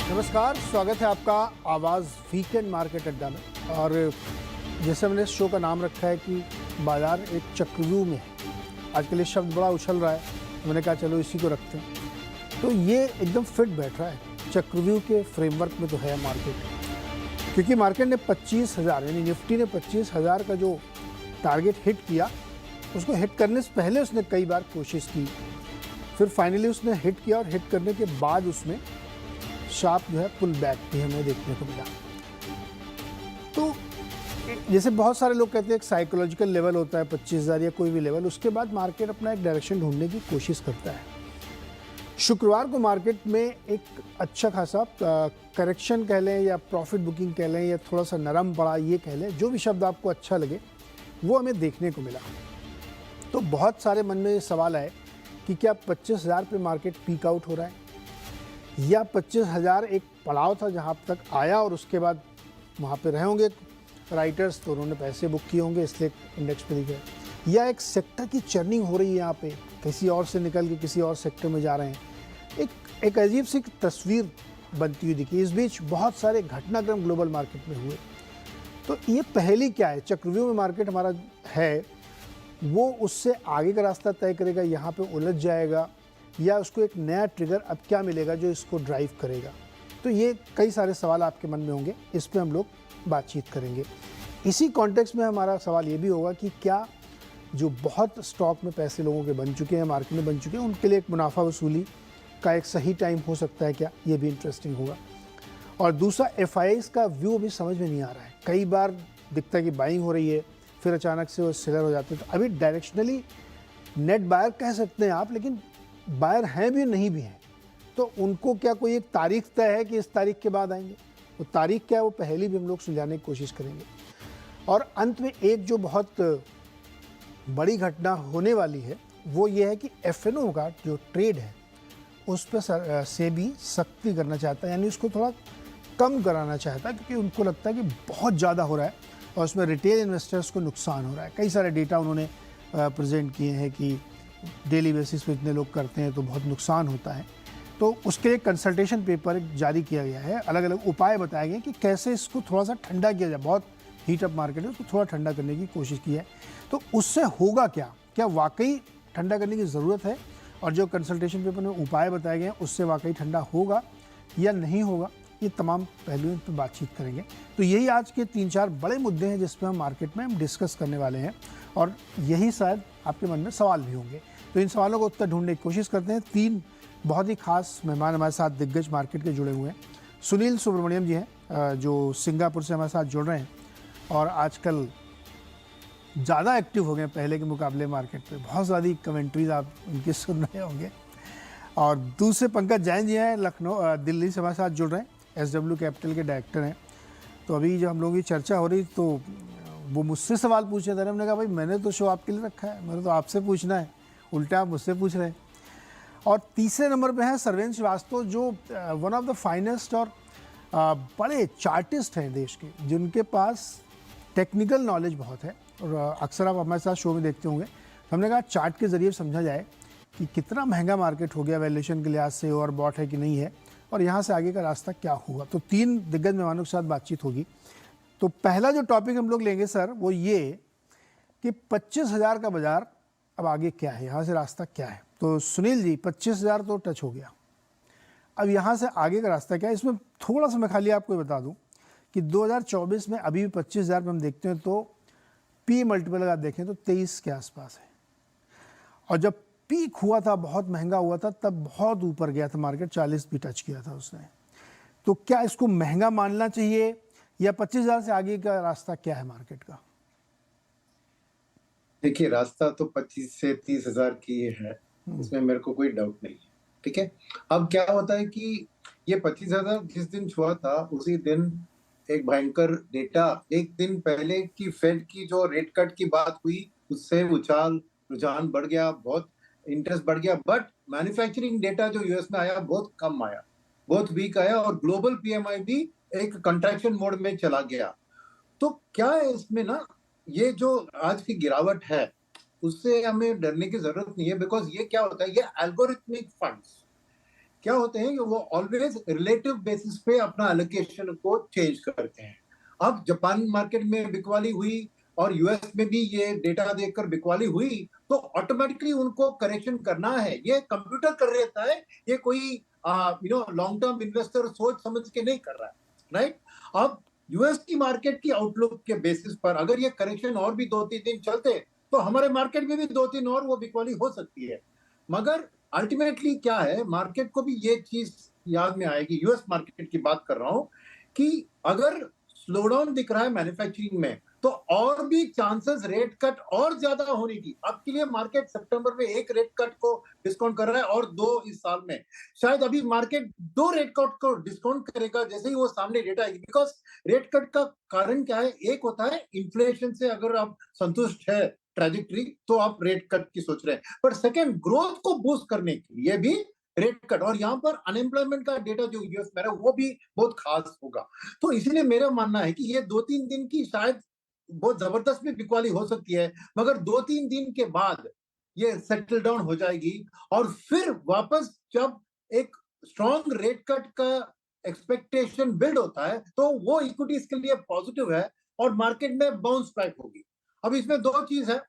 नमस्कार, स्वागत है आपका आवाज़ वीकेंड मार्केट अड्डा में। और जैसे मैंने इस शो का नाम रखा है कि बाजार एक चक्रव्यूह में है। आजकल ये शब्द बड़ा उछल रहा है, मैंने कहा चलो इसी को रखते हैं। तो ये एकदम फिट बैठ रहा है, चक्रव्यूह के फ्रेमवर्क में तो है मार्केट। क्योंकि मार्केट ने 25,000 यानी निफ्टी ने 25,000 का जो टारगेट हिट किया, उसको हिट करने से पहले उसने कई बार कोशिश की, फिर फाइनली उसने हिट किया और हिट करने के बाद उसमें शार्प जो है पुल बैक भी हमें देखने को मिला। तो जैसे बहुत सारे लोग कहते हैं एक साइकोलॉजिकल लेवल होता है 25,000 या कोई भी लेवल, उसके बाद मार्केट अपना एक डायरेक्शन ढूंढने की कोशिश करता है। शुक्रवार को मार्केट में एक अच्छा खासा करेक्शन कह लें या प्रॉफिट बुकिंग कह लें या थोड़ा सा नरम पड़ा ये कह लें, जो भी शब्द आपको अच्छा लगे वो हमें देखने को मिला। तो बहुत सारे मन में ये सवाल आए कि क्या 25,000 पे मार्केट पीक आउट हो रहा है या 25,000 एक पड़ाव था जहां तक आया और उसके बाद वहां पे रहे होंगे राइटर्स, तो उन्होंने पैसे बुक किए होंगे इसलिए इंडेक्स पे दिख गया, या एक सेक्टर की चर्निंग हो रही है यहाँ पे, किसी और से निकल के किसी और सेक्टर में जा रहे हैं। एक अजीब सी तस्वीर बनती हुई दिखी। इस बीच बहुत सारे घटनाक्रम ग्लोबल मार्केट में हुए। तो ये पहली क्या है, चक्रव्यूह में मार्केट हमारा है, वो उससे आगे का रास्ता तय करेगा, यहाँ पे उलझ जाएगा या उसको एक नया ट्रिगर अब क्या मिलेगा जो इसको ड्राइव करेगा। तो ये कई सारे सवाल आपके मन में होंगे, इस पे हम लोग बातचीत करेंगे। इसी कॉन्टेक्स्ट में हमारा सवाल ये भी होगा कि क्या जो बहुत स्टॉक में पैसे लोगों के बन चुके हैं, मार्केट में बन चुके हैं, उनके लिए एक मुनाफा वसूली का एक सही टाइम हो सकता है क्या, ये भी इंटरेस्टिंग होगा। और दूसरा एफआईआईज़ का व्यू अभी समझ में नहीं आ रहा है। कई बार दिखता है कि बाइंग हो रही है, फिर अचानक से वो सेलर हो जाते हैं। तो अभी डायरेक्शनली नेट बायर कह सकते हैं आप, लेकिन बायर हैं भी नहीं भी हैं, तो उनको क्या कोई एक तारीख तय है कि इस तारीख के बाद आएंगे? वो तारीख क्या है, वो पहले भी हम लोग सुलझाने की कोशिश करेंगे। और अंत में एक जो बहुत बड़ी घटना होने वाली है वो ये है कि एफएनओ का जो ट्रेड है उस पर से भी सख्ती करना चाहता है, यानी उसको थोड़ा कम कराना चाहता है, क्योंकि उनको लगता है कि बहुत ज़्यादा हो रहा है और उसमें रिटेल इन्वेस्टर्स को नुकसान हो रहा है। कई सारे डेटा उन्होंने प्रेजेंट किए हैं कि डेली बेसिस पे इतने लोग करते हैं तो बहुत नुकसान होता है। तो उसके लिए कंसल्टेशन पेपर जारी किया गया है, अलग अलग उपाय बताए गए कि कैसे इसको थोड़ा सा ठंडा किया जाए। बहुत हीट अप मार्केट है, उसको थोड़ा ठंडा करने की कोशिश की है। तो उससे होगा क्या, क्या वाकई ठंडा करने की ज़रूरत है, और जो कंसल्टेशन पेपर में उपाय बताए गए हैं उससे वाकई ठंडा होगा या नहीं होगा, ये तमाम पहलुओं पर बातचीत करेंगे। तो यही आज के 3-4 बड़े मुद्दे हैं जिस पर हम मार्केट में हम डिस्कस करने वाले हैं, और यही शायद आपके मन में सवाल भी होंगे। तो इन सवालों को उत्तर ढूंढने की कोशिश करते हैं। 3 बहुत ही खास मेहमान हमारे साथ दिग्गज मार्केट के जुड़े हुए हैं। सुनील सुब्रमण्यम जी हैं जो सिंगापुर से हमारे साथ जुड़ रहे हैं और आजकल ज़्यादा एक्टिव हो गए पहले के मुकाबले मार्केट पे, बहुत ज़्यादा कमेंट्रीज आप उनकी सुन रहे होंगे। और दूसरे पंकज जैन जी हैं, लखनऊ दिल्ली से हमारे साथ जुड़ रहे हैं, एसडब्ल्यू कैपिटल के डायरेक्टर हैं। तो अभी जब हम लोगों की चर्चा हो रही तो वो मुझसे सवाल पूछ रहे थे, हमने कहा भाई मैंने तो शो आपके लिए रखा है, मैंने तो आपसे पूछना है, उल्टा आप मुझसे पूछ रहे हैं। और तीसरे नंबर पे हैं सरवेन श्रीवास्तव, जो वन ऑफ द फाइनेस्ट और बड़े चार्टिस्ट हैं देश के, जिनके पास टेक्निकल नॉलेज बहुत है। और अक्सर आप हमारे साथ शो में देखते होंगे। हमने कहा चार्ट के ज़रिए समझा जाए कि कितना महंगा मार्केट हो गया वैल्यूएशन के लिहाज से, और बॉट है कि नहीं है, और यहाँ से आगे का रास्ता क्या होगा। तो 3 दिग्गज मेहमानों के साथ बातचीत होगी। तो पहला जो टॉपिक हम लोग लेंगे सर वो ये कि 25,000 का बाजार अब आगे क्या है, यहाँ से रास्ता क्या है। तो सुनील जी, 25,000 तो टच हो गया, अब यहाँ से आगे का रास्ता क्या है? इसमें थोड़ा सा मैं खाली आपको बता दूं कि 2024 में अभी भी 25,000 पे हम देखते हैं तो पी मल्टीपल अगर आप देखें तो 23 के आसपास है, और जब पीक हुआ था, बहुत महंगा हुआ था, तब बहुत ऊपर गया था मार्केट, 40 भी टच किया था उसने। तो क्या इसको महंगा मानना चाहिए या 25,000 से आगे का रास्ता क्या है मार्केट का? देखिए, रास्ता तो 25 से 30,000 की है, इसमें मेरे को कोई डाउट नहीं है। ठीक है, अब क्या होता है कि ये 25,000 जिस दिन छुआ था उसी दिन एक भयंकर डेटा, एक दिन पहले की फेड की जो रेट कट की बात हुई उससे रुझान बढ़ गया, बहुत इंटरेस्ट बढ़ गया। बट मैन्युफैक्चरिंग डेटा जो यूएस में आया बहुत कम आया, बहुत वीक आया, और ग्लोबल पीएमआई भी एक कंट्रैक्शन मोड में चला गया। तो क्या है इसमें ना, ये जो आज की गिरावट है उससे हमें डरने की जरूरत नहीं है, बिकॉज ये क्या होता है, ये एल्गोरिथमिक फंड्स क्या होते हैं कि वो ऑलवेज रिलेटिव बेसिस पे अपना एलोकेशन को चेंज करते हैं। अब जापान मार्केट में बिकवाली हुई और यूएस में भी ये डेटा देखकर बिकवाली हुई, तो ऑटोमेटिकली उनको करेक्शन करना है। ये कंप्यूटर कर रहता है, ये कोई लॉन्ग टर्म इन्वेस्टर सोच समझ के नहीं कर रहा है, राइट। अब यूएस की मार्केट की आउटलुक के बेसिस पर अगर ये करेक्शन और भी 2-3 दिन चलते, तो हमारे मार्केट में भी 2-3 और वो बिकवाली हो सकती है। मगर अल्टीमेटली क्या है, मार्केट को भी ये चीज याद में आएगी, यूएस मार्केट की बात कर रहा हूं, कि अगर स्लो डाउन दिख रहा है मैन्युफैक्चरिंग में, तो और भी चांसेस रेट कट और ज्यादा होने की। अब के लिए मार्केट सितंबर में 1 रेट कट को डिस्काउंट कर रहा है और 2 इस साल में। शायद अभी मार्केट 2 रेट कट को डिस्काउंट करेगा जैसे ही वो सामने डेटा आएगी। बिकॉज रेट कट का कारण क्या है, एक होता है इन्फ्लेशन से अगर आप संतुष्ट है ट्रेजेक्टरी, तो आप रेट कट की सोच रहे हैं। पर सेकंड, ग्रोथ को बूस्ट करने के लिए भी रेट कट, और यहाँ पर अनएम्प्लॉयमेंट का डेटा जो यूएस में है वो भी बहुत खास होगा। तो इसीलिए मेरा मानना है कि ये 2-3 दिन की शायद बहुत जबरदस्त भी बिकवाली हो सकती है, मगर 2-3 दिन के बाद ये सेटल डाउन हो जाएगी। और फिर वापस जब एक स्ट्रॉन्ग रेट कट का एक्सपेक्टेशन बिल्ड होता है, तो वो इक्विटीज के लिए पॉजिटिव है और मार्केट में बाउंस बैक होगी। अब इसमें 2 चीज है,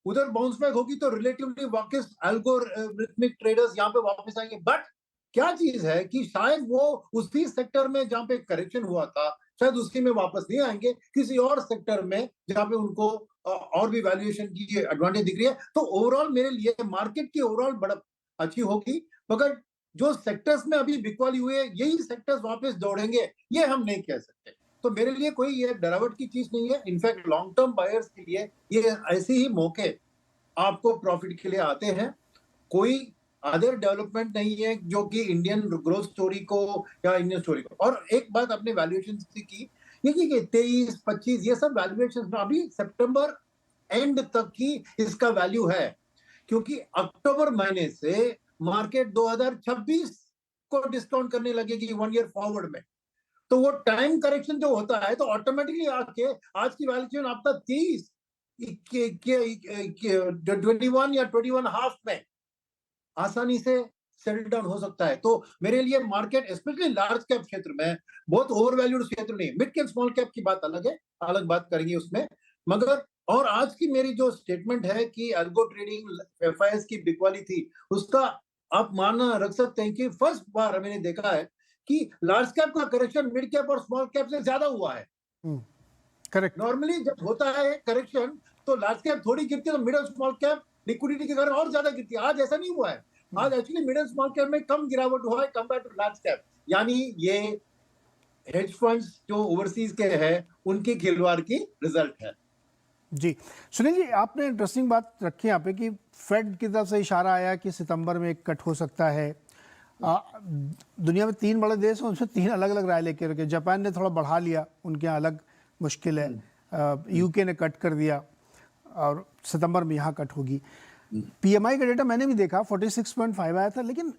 उधर बाउंस बैक होगी तो रिलेटिवली वापस एल्गोरिथमिक ट्रेडर्स यहाँ पे वापस आएंगे। बट क्या चीज है कि शायद वो उसी सेक्टर में जहाँ पे करेक्शन हुआ था, शायद उसी में वापस नहीं आएंगे, किसी और सेक्टर में जहाँ पे उनको और भी वैल्यूएशन की एडवांटेज दिख रही है। तो ओवरऑल मेरे लिए मार्केट की ओवरऑल बढ़त अच्छी होगी, मगर जो सेक्टर्स में अभी बिकवाली हुए यही सेक्टर्स वापस दौड़ेंगे, ये हम नहीं कह सकते। तो मेरे लिए कोई ये डरावट की चीज नहीं है। इनफैक्ट लॉन्ग टर्म बायर्स के लिए ये ऐसे ही मौके आपको प्रॉफिट के लिए आते हैं। कोई अदर डेवलपमेंट नहीं है जो कि इंडियन ग्रोथ स्टोरी को या इंडियन स्टोरी को। और एक बात आपने वैल्यूएशन से की, ये कि 23-25 ये सब वैल्यूएशन अभी सितंबर एंड तक की इसका वैल्यू है, क्योंकि अक्टूबर महीने से मार्केट 2026 को डिस्काउंट करने लगेगी 1 ईयर फॉरवर्ड में। तो वो टाइम करेक्शन जो होता है, तो ऑटोमेटिकली आके आज की वैल्यूएशन आपका 30 21 या 21.5 में आसानी से सेटल डाउन हो सकता है। तो मेरे लिए मार्केट स्पेशली लार्ज कैप क्षेत्र में, बहुत ओवर वैल्यूड क्षेत्र नहीं, मिड कैप स्मॉल कैप की बात अलग है, अलग बात करेंगे उसमें। मगर और आज की मेरी जो स्टेटमेंट है कि अल्गो ट्रेडिंग एफआईएस की बिकवाली थी, उसका आप मानना रख सकते हैं कि फर्स्ट बार मैंने देखा है कि लार्ज कैप का करेक्शन मिड कैप और स्मॉल कैप से ज्यादा हुआ है। करेक्ट। नॉर्मली जब होता है करेक्शन, तो लार्ज कैप थोड़ी गिरती है, तो मिडिल स्मॉल कैप लिक्विडिटी के कारण और ज्यादा गिरती है। आज ऐसा नहीं हुआ है। आज एक्चुअली मिडिल स्मॉल कैप में कम गिरावट हुआ है कंपेयर टू लार्ज कैप। यानी ये हेज फंड्स जो ओवरसीज के हैं उनकी खिलवाड़ की रिजल्ट है। जी सुनील जी, आपने इंटरेस्टिंग बात रखी यहाँ पे कि फेड की तरफ से इशारा आया कि सितंबर में एक कट हो सकता है। दुनिया में 3 बड़े देश हैं, उसमें 3 अलग अलग राय लेके रखे। जापान ने थोड़ा बढ़ा लिया, उनके यहाँ अलग मुश्किल है। यूके ने कट कर दिया और सितंबर में यहाँ कट होगी। पीएमआई का डेटा मैंने भी देखा, 46.5 आया था, लेकिन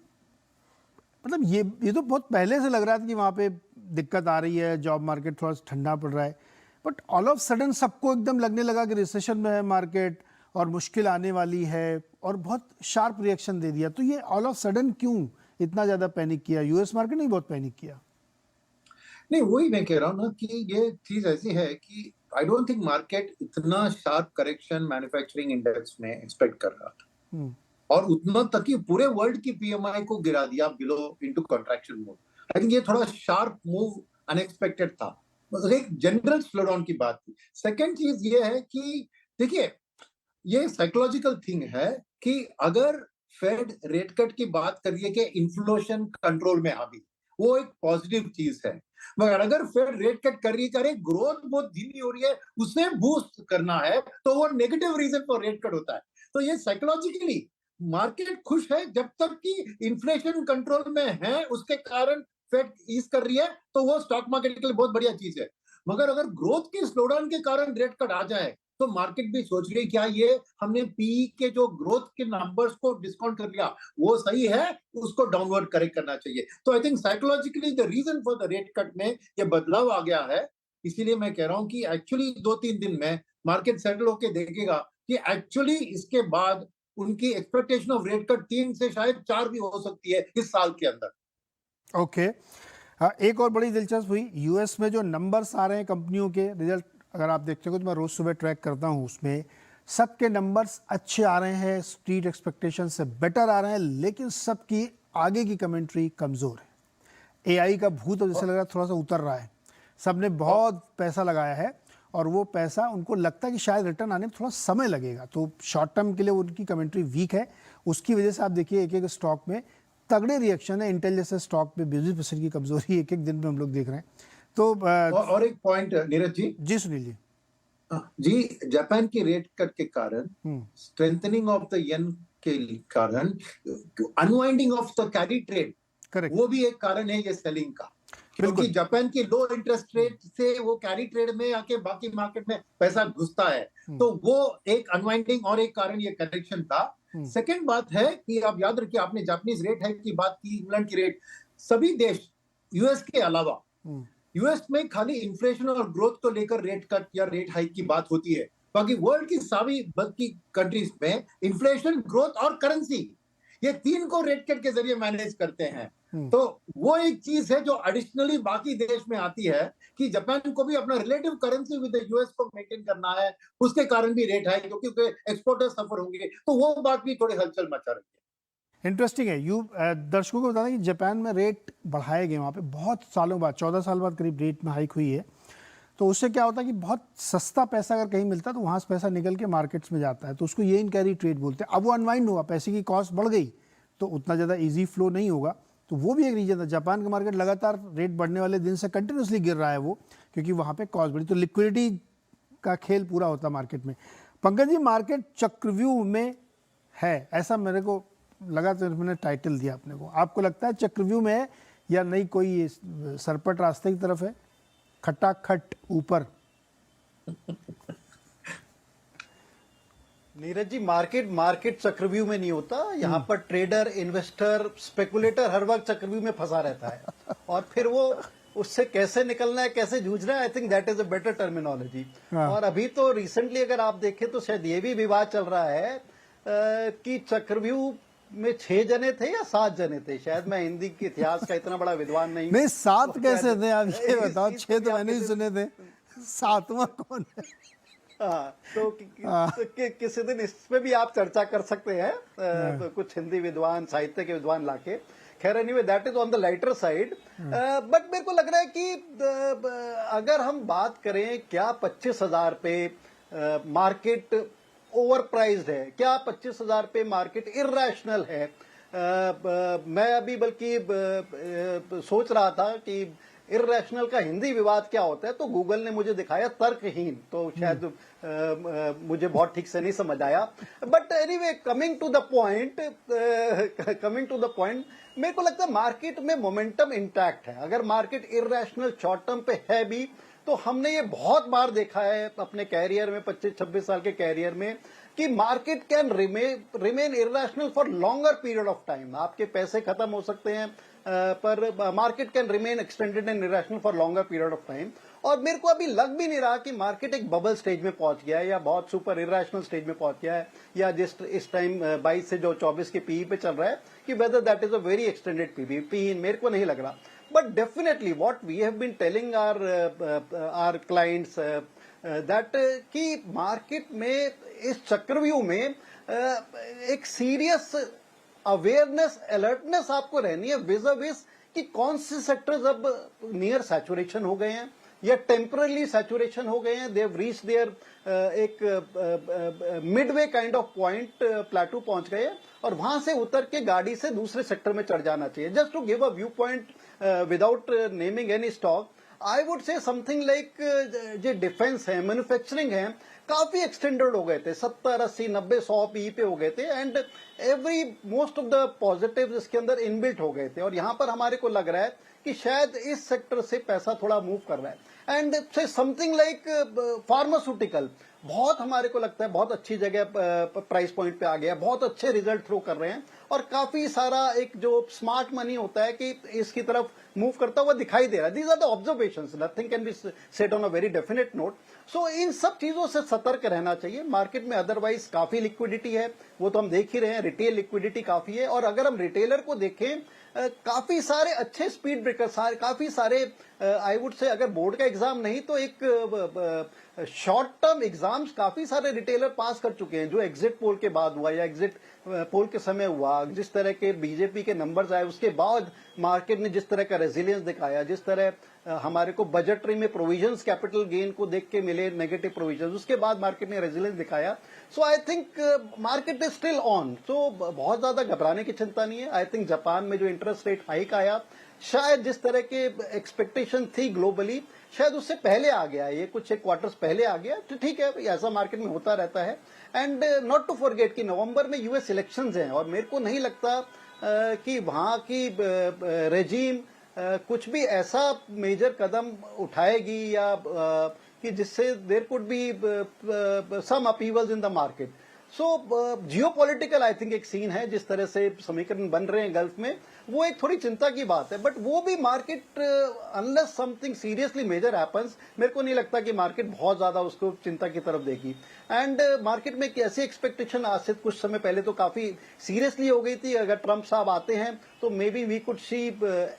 मतलब ये तो बहुत पहले से लग रहा था कि वहाँ पे दिक्कत आ रही है, जॉब मार्केट थोड़ा ठंडा पड़ रहा है। बट ऑल ऑफ सडन सबको एकदम लगने लगा कि रिसेशन में है मार्केट और मुश्किल आने वाली है, और बहुत शार्प रिएक्शन दे दिया। तो ये ऑल ऑफ सडन क्यों इतना ज़्यादा पैनिक किया? यूएस मार्केट ने बहुत पैनिक किया। नहीं, वही मैं कह रहा हूँ ना कि ये चीज ऐसी है कि आई डोंट थिंक मार्केट इतना शार्प करेक्शन मैन्युफैक्चरिंग इंडेक्स में एक्सपेक्ट कर रहा था, और उतना तक कि पूरे वर्ल्ड की पीएमआई को गिरा दिया below into contraction mode. I think ये थोड़ा शार्प मूव अनएक्सपेक्टेड था, मतलब एक जनरल स्लो डाउन की बात थी। सेकंड चीज ये है कि देखिए, ये साइकोलॉजिकल थिंग है कि अगर फेड रेट कट की बात करिए कि इन्फ्लेशन कंट्रोल में आ गई, वो एक पॉजिटिव चीज है। मगर अगर फेड रेट कट कर रही है, करे ग्रोथ बहुत धीमी हो रही है, उसे बूस्ट करना है, तो वो negative reason for rate cut होता है। तो ये साइकोलॉजिकली मार्केट खुश है जब तक कि इन्फ्लेशन कंट्रोल में है, उसके कारण फेड ईज कर रही है, तो वो स्टॉक मार्केट के लिए बहुत बढ़िया चीज है। मगर अगर ग्रोथ की स्लोडाउन के कारण रेट कट आ जाए, तो मार्केट भी सोच रही है क्या ये हमने पी के जो ग्रोथ के नंबर्स को डिस्काउंट कर लिया वो सही है, उसको डाउनवर्ड करेक्ट करना चाहिए। तो I think psychologically the reason for the rate cut में ये बदलाव आ गया है। इसीलिए मैं कह रहा हूं कि एक्चुअली 2-3 दिन में मार्केट सेटल होकर देखेगा कि एक्चुअली इसके बाद उनकी एक्सपेक्टेशन ऑफ रेट कट 3 से शायद 4 भी हो सकती है इस साल के अंदर। ओके। एक और बड़ी दिलचस्प हुई, यूएस में जो नंबर्स आ रहे हैं कंपनियों के रिजल्ट, अगर आप देखते हो तो मैं रोज़ सुबह ट्रैक करता हूँ, उसमें सबके नंबर्स अच्छे आ रहे हैं, स्ट्रीट एक्सपेक्टेशन से बेटर आ रहे हैं, लेकिन सबकी आगे की कमेंट्री कमज़ोर है। एआई का भूत अब जैसे लग रहा है थोड़ा सा उतर रहा है। सबने बहुत पैसा लगाया है और वो पैसा उनको लगता है कि शायद रिटर्न आने में थोड़ा समय लगेगा, तो शॉर्ट टर्म के लिए उनकी कमेंट्री वीक है। उसकी वजह से आप देखिए एक एक स्टॉक में तगड़े रिएक्शन है। इंटेल जैसे स्टॉक पे 20% की कमजोरी एक एक दिन में हम लोग देख रहे हैं। तो और एक पॉइंट नीरज जी सुनील जी। जी, जापान की रेट कट के कारण, स्ट्रेंथनिंग ऑफ द येन के कारण, unwinding of the carry trade, correct, वो भी एक कारण है ये सेलिंग का। क्योंकि बिल्कुल। जापान की लो इंटरेस्ट रेट से वो कैरी ट्रेड में आके बाकी मार्केट में पैसा घुसता है, तो वो एक अनवाइंडिंग और एक कारण ये करेक्शन था। सेकंड बात है कि आप याद रखिए, आपने जापानीज रेट हाइक की बात की, इंग्लैंड की रेट, सभी देश यूएस के अलावा, यूएस में खाली इन्फ्लेशन और ग्रोथ को लेकर रेट कट या रेट हाइक की बात होती है, बाकी वर्ल्ड की सभी बाकी कंट्रीज में इन्फ्लेशन, ग्रोथ और करेंसी, ये तीन को रेट कट के जरिए मैनेज करते हैं। तो वो एक चीज है जो एडिशनली बाकी देश में आती है कि जापान को भी अपना रिलेटिव करेंसी विद यूएस को मेंटेन करना है, उसके कारण भी रेट हाइक, क्योंकि एक्सपोर्टर्स सफर होंगे, तो वो बात भी थोड़ी हलचल मचा रही है। इंटरेस्टिंग है। दर्शकों को बता दें कि जापान में रेट बढ़ाए गए, वहाँ पे बहुत सालों बाद, 14 साल बाद करीब रेट में हाइक हुई है। तो उससे क्या होता है कि बहुत सस्ता पैसा अगर कहीं मिलता है तो वहाँ से पैसा निकल के मार्केट्स में जाता है, तो उसको ये इन कैरी ट्रेड बोलते हैं। अब वो अनवाइंड हुआ, पैसे की कॉस्ट बढ़ गई तो उतना ज़्यादा ईजी फ्लो नहीं होगा, तो वो भी एक रीजन था। जापान का मार्केट लगातार रेट बढ़ने वाले दिन से कंटिन्यूसली गिर रहा है वो, क्योंकि वहाँ पे कॉस्ट बढ़ी, तो लिक्विडिटी का खेल पूरा होता मार्केट में। पंकज जी, मार्केट चक्रव्यूह में है ऐसा मेरे को लगा, तो मैंने टाइटल दिया अपने को। आपको लगता है चक्रव्यूह में है या नहीं, कोई सरपट रास्ते की तरफ है, खटाखट ऊपर? नीरज जी, मार्केट चक्रव्यूह में नहीं होता। यहाँ पर ट्रेडर, इन्वेस्टर, स्पेकुलेटर हर वक्त चक्रव्यूह में फंसा रहता है और फिर वो उससे कैसे निकलना है, कैसे जूझना है, I think that is a better terminology. और अभी तो रिसेंटली अगर आप देखें तो शायद ये भी विवाद चल रहा है कि चक्रव्यूह में 6 जने थे या 7 जने थे, शायद मैं हिंदी के इतिहास का इतना बड़ा विद्वान नहीं। 7 कैसे थे आप ये बताओ? 6 तो मैंने ही सुने थे, 7वां कौन है? हाँ, तो किसी दिन इस पे भी आप चर्चा कर सकते हैं, तो कुछ हिंदी विद्वान, साहित्य के विद्वान लाके। खैर, anyway that is on the lighter side. But मेरे को लग रहा है कि अगर हम बात करें, क्या 25,000 पे मार्केट ओवर प्राइज्ड है, क्या 25,000 पे मार्केट इर्रेशनल है? मैं अभी बल्कि सोच रहा था कि इर्रेशनल का हिंदी विवाद क्या होता है, तो गूगल ने मुझे दिखाया तर्कहीन, तो शायद मुझे बहुत ठीक से नहीं समझ आया। But anyway, coming to the point, मेरे को लगता है मार्केट में मोमेंटम इंटैक्ट है। अगर मार्केट इर्रेशनल शॉर्ट टर्म पे है भी, तो हमने ये बहुत बार देखा है अपने कैरियर में, 25-26 साल के कैरियर में, कि market can remain irrational for longer period of time. आपके पैसे खत्म हो सकते हैं, पर market can remain extended and irrational for longer period of time. और मेरे को अभी लग भी नहीं रहा कि मार्केट एक बबल स्टेज में पहुंच गया है या बहुत सुपर इर्रेशनल स्टेज में पहुंच गया है, या जिस इस टाइम 22 से जो 24 के पीई पे चल रहा है, कि whether that is a very extended PE, मेरे को नहीं लग रहा। But definitely what we have been telling our clients that कि मार्केट में इस चक्रव्यूह में एक सीरियस अवेयरनेस, अलर्टनेस आपको रहनी है विज़ कि कौन से सेक्टर्स अब नियर सैचुरेशन हो गए हैं या टेम्परली सैचुरेशन हो गए हैं, दे हैव रीच्ड देयर एक मिडवे काइंड ऑफ पॉइंट, प्लेटू पहुंच गए हैं, और वहां से उतर के गाड़ी से दूसरे सेक्टर में चढ़ जाना चाहिए। Just to give a view point without naming any stock, I would say something like जो डिफेंस है, मैन्युफैक्चरिंग है, काफी एक्सटेंडेड हो गए थे, 70, 80, 90, 100 पी पे हो गए थे, and every most of the positive इसके अंदर इनबिल्ट हो गए थे। और यहां पर हमारे को लग रहा है कि शायद इस सेक्टर से पैसा थोड़ा मूव कर रहा है। एंड से समथिंग लाइक फार्मास्यूटिकल, बहुत हमारे को लगता है बहुत अच्छी जगह प्राइस पॉइंट पे आ गया, बहुत अच्छे रिजल्ट थ्रो कर रहे हैं, और काफी सारा एक जो स्मार्ट मनी होता है कि इसकी तरफ मूव करता हुआ दिखाई दे रहा है। These are the observations, nothing can be set on a very definite note. So इन सब चीजों से सतर्क रहना चाहिए। मार्केट में अदरवाइज काफी लिक्विडिटी है, वो तो हम देख ही रहे हैं, रिटेल लिक्विडिटी काफी है। और अगर हम रिटेलर को देखें, काफी सारे अच्छे स्पीड ब्रेकर, काफी सारे आई वुड से अगर बोर्ड का एग्जाम नहीं तो एक शॉर्ट टर्म एग्जाम्स काफी सारे रिटेलर पास कर चुके हैं, जो एग्जिट पोल के बाद हुआ या एग्जिट पोल के समय हुआ, जिस तरह के बीजेपी के नंबर्स आए उसके बाद मार्केट ने जिस तरह का रेजिलियंस दिखाया, जिस तरह हमारे को बजटरी में प्रोविजंस कैपिटल गेन को देख के मिले नेगेटिव प्रोविजंस, उसके बाद मार्केट ने रेजिलियंस दिखाया। So I think market is still on, so बहुत ज्यादा घबराने की चिंता नहीं है। आई थिंक जापान में जो इंटरेस्ट रेट हाइक आया, शायद जिस तरह के एक्सपेक्टेशन थी ग्लोबली, शायद उससे पहले आ गया, ये कुछ एक क्वार्टर्स पहले आ गया, तो ठीक है, ऐसा मार्केट में होता रहता है। एंड नॉट टू फॉरगेट कि नवंबर में यूएस इलेक्शंस हैं और मेरे को नहीं लगता कि वहां की रेजीम कुछ भी ऐसा मेजर कदम उठाएगी या कि जिससे there could be some upheavals in the market. So geopolitical I think एक सीन है, जिस तरह से समीकरण बन रहे हैं गल्फ में, वो एक थोड़ी चिंता की बात है। बट वो भी market unless something seriously major happens, मेरे को नहीं लगता कि मार्केट बहुत ज्यादा उसको चिंता की तरफ देगी। एंड मार्केट में कैसी एक्सपेक्टेशन आज से कुछ समय पहले तो काफी सीरियसली हो गई थी, अगर ट्रंप साहब आते हैं तो maybe we could see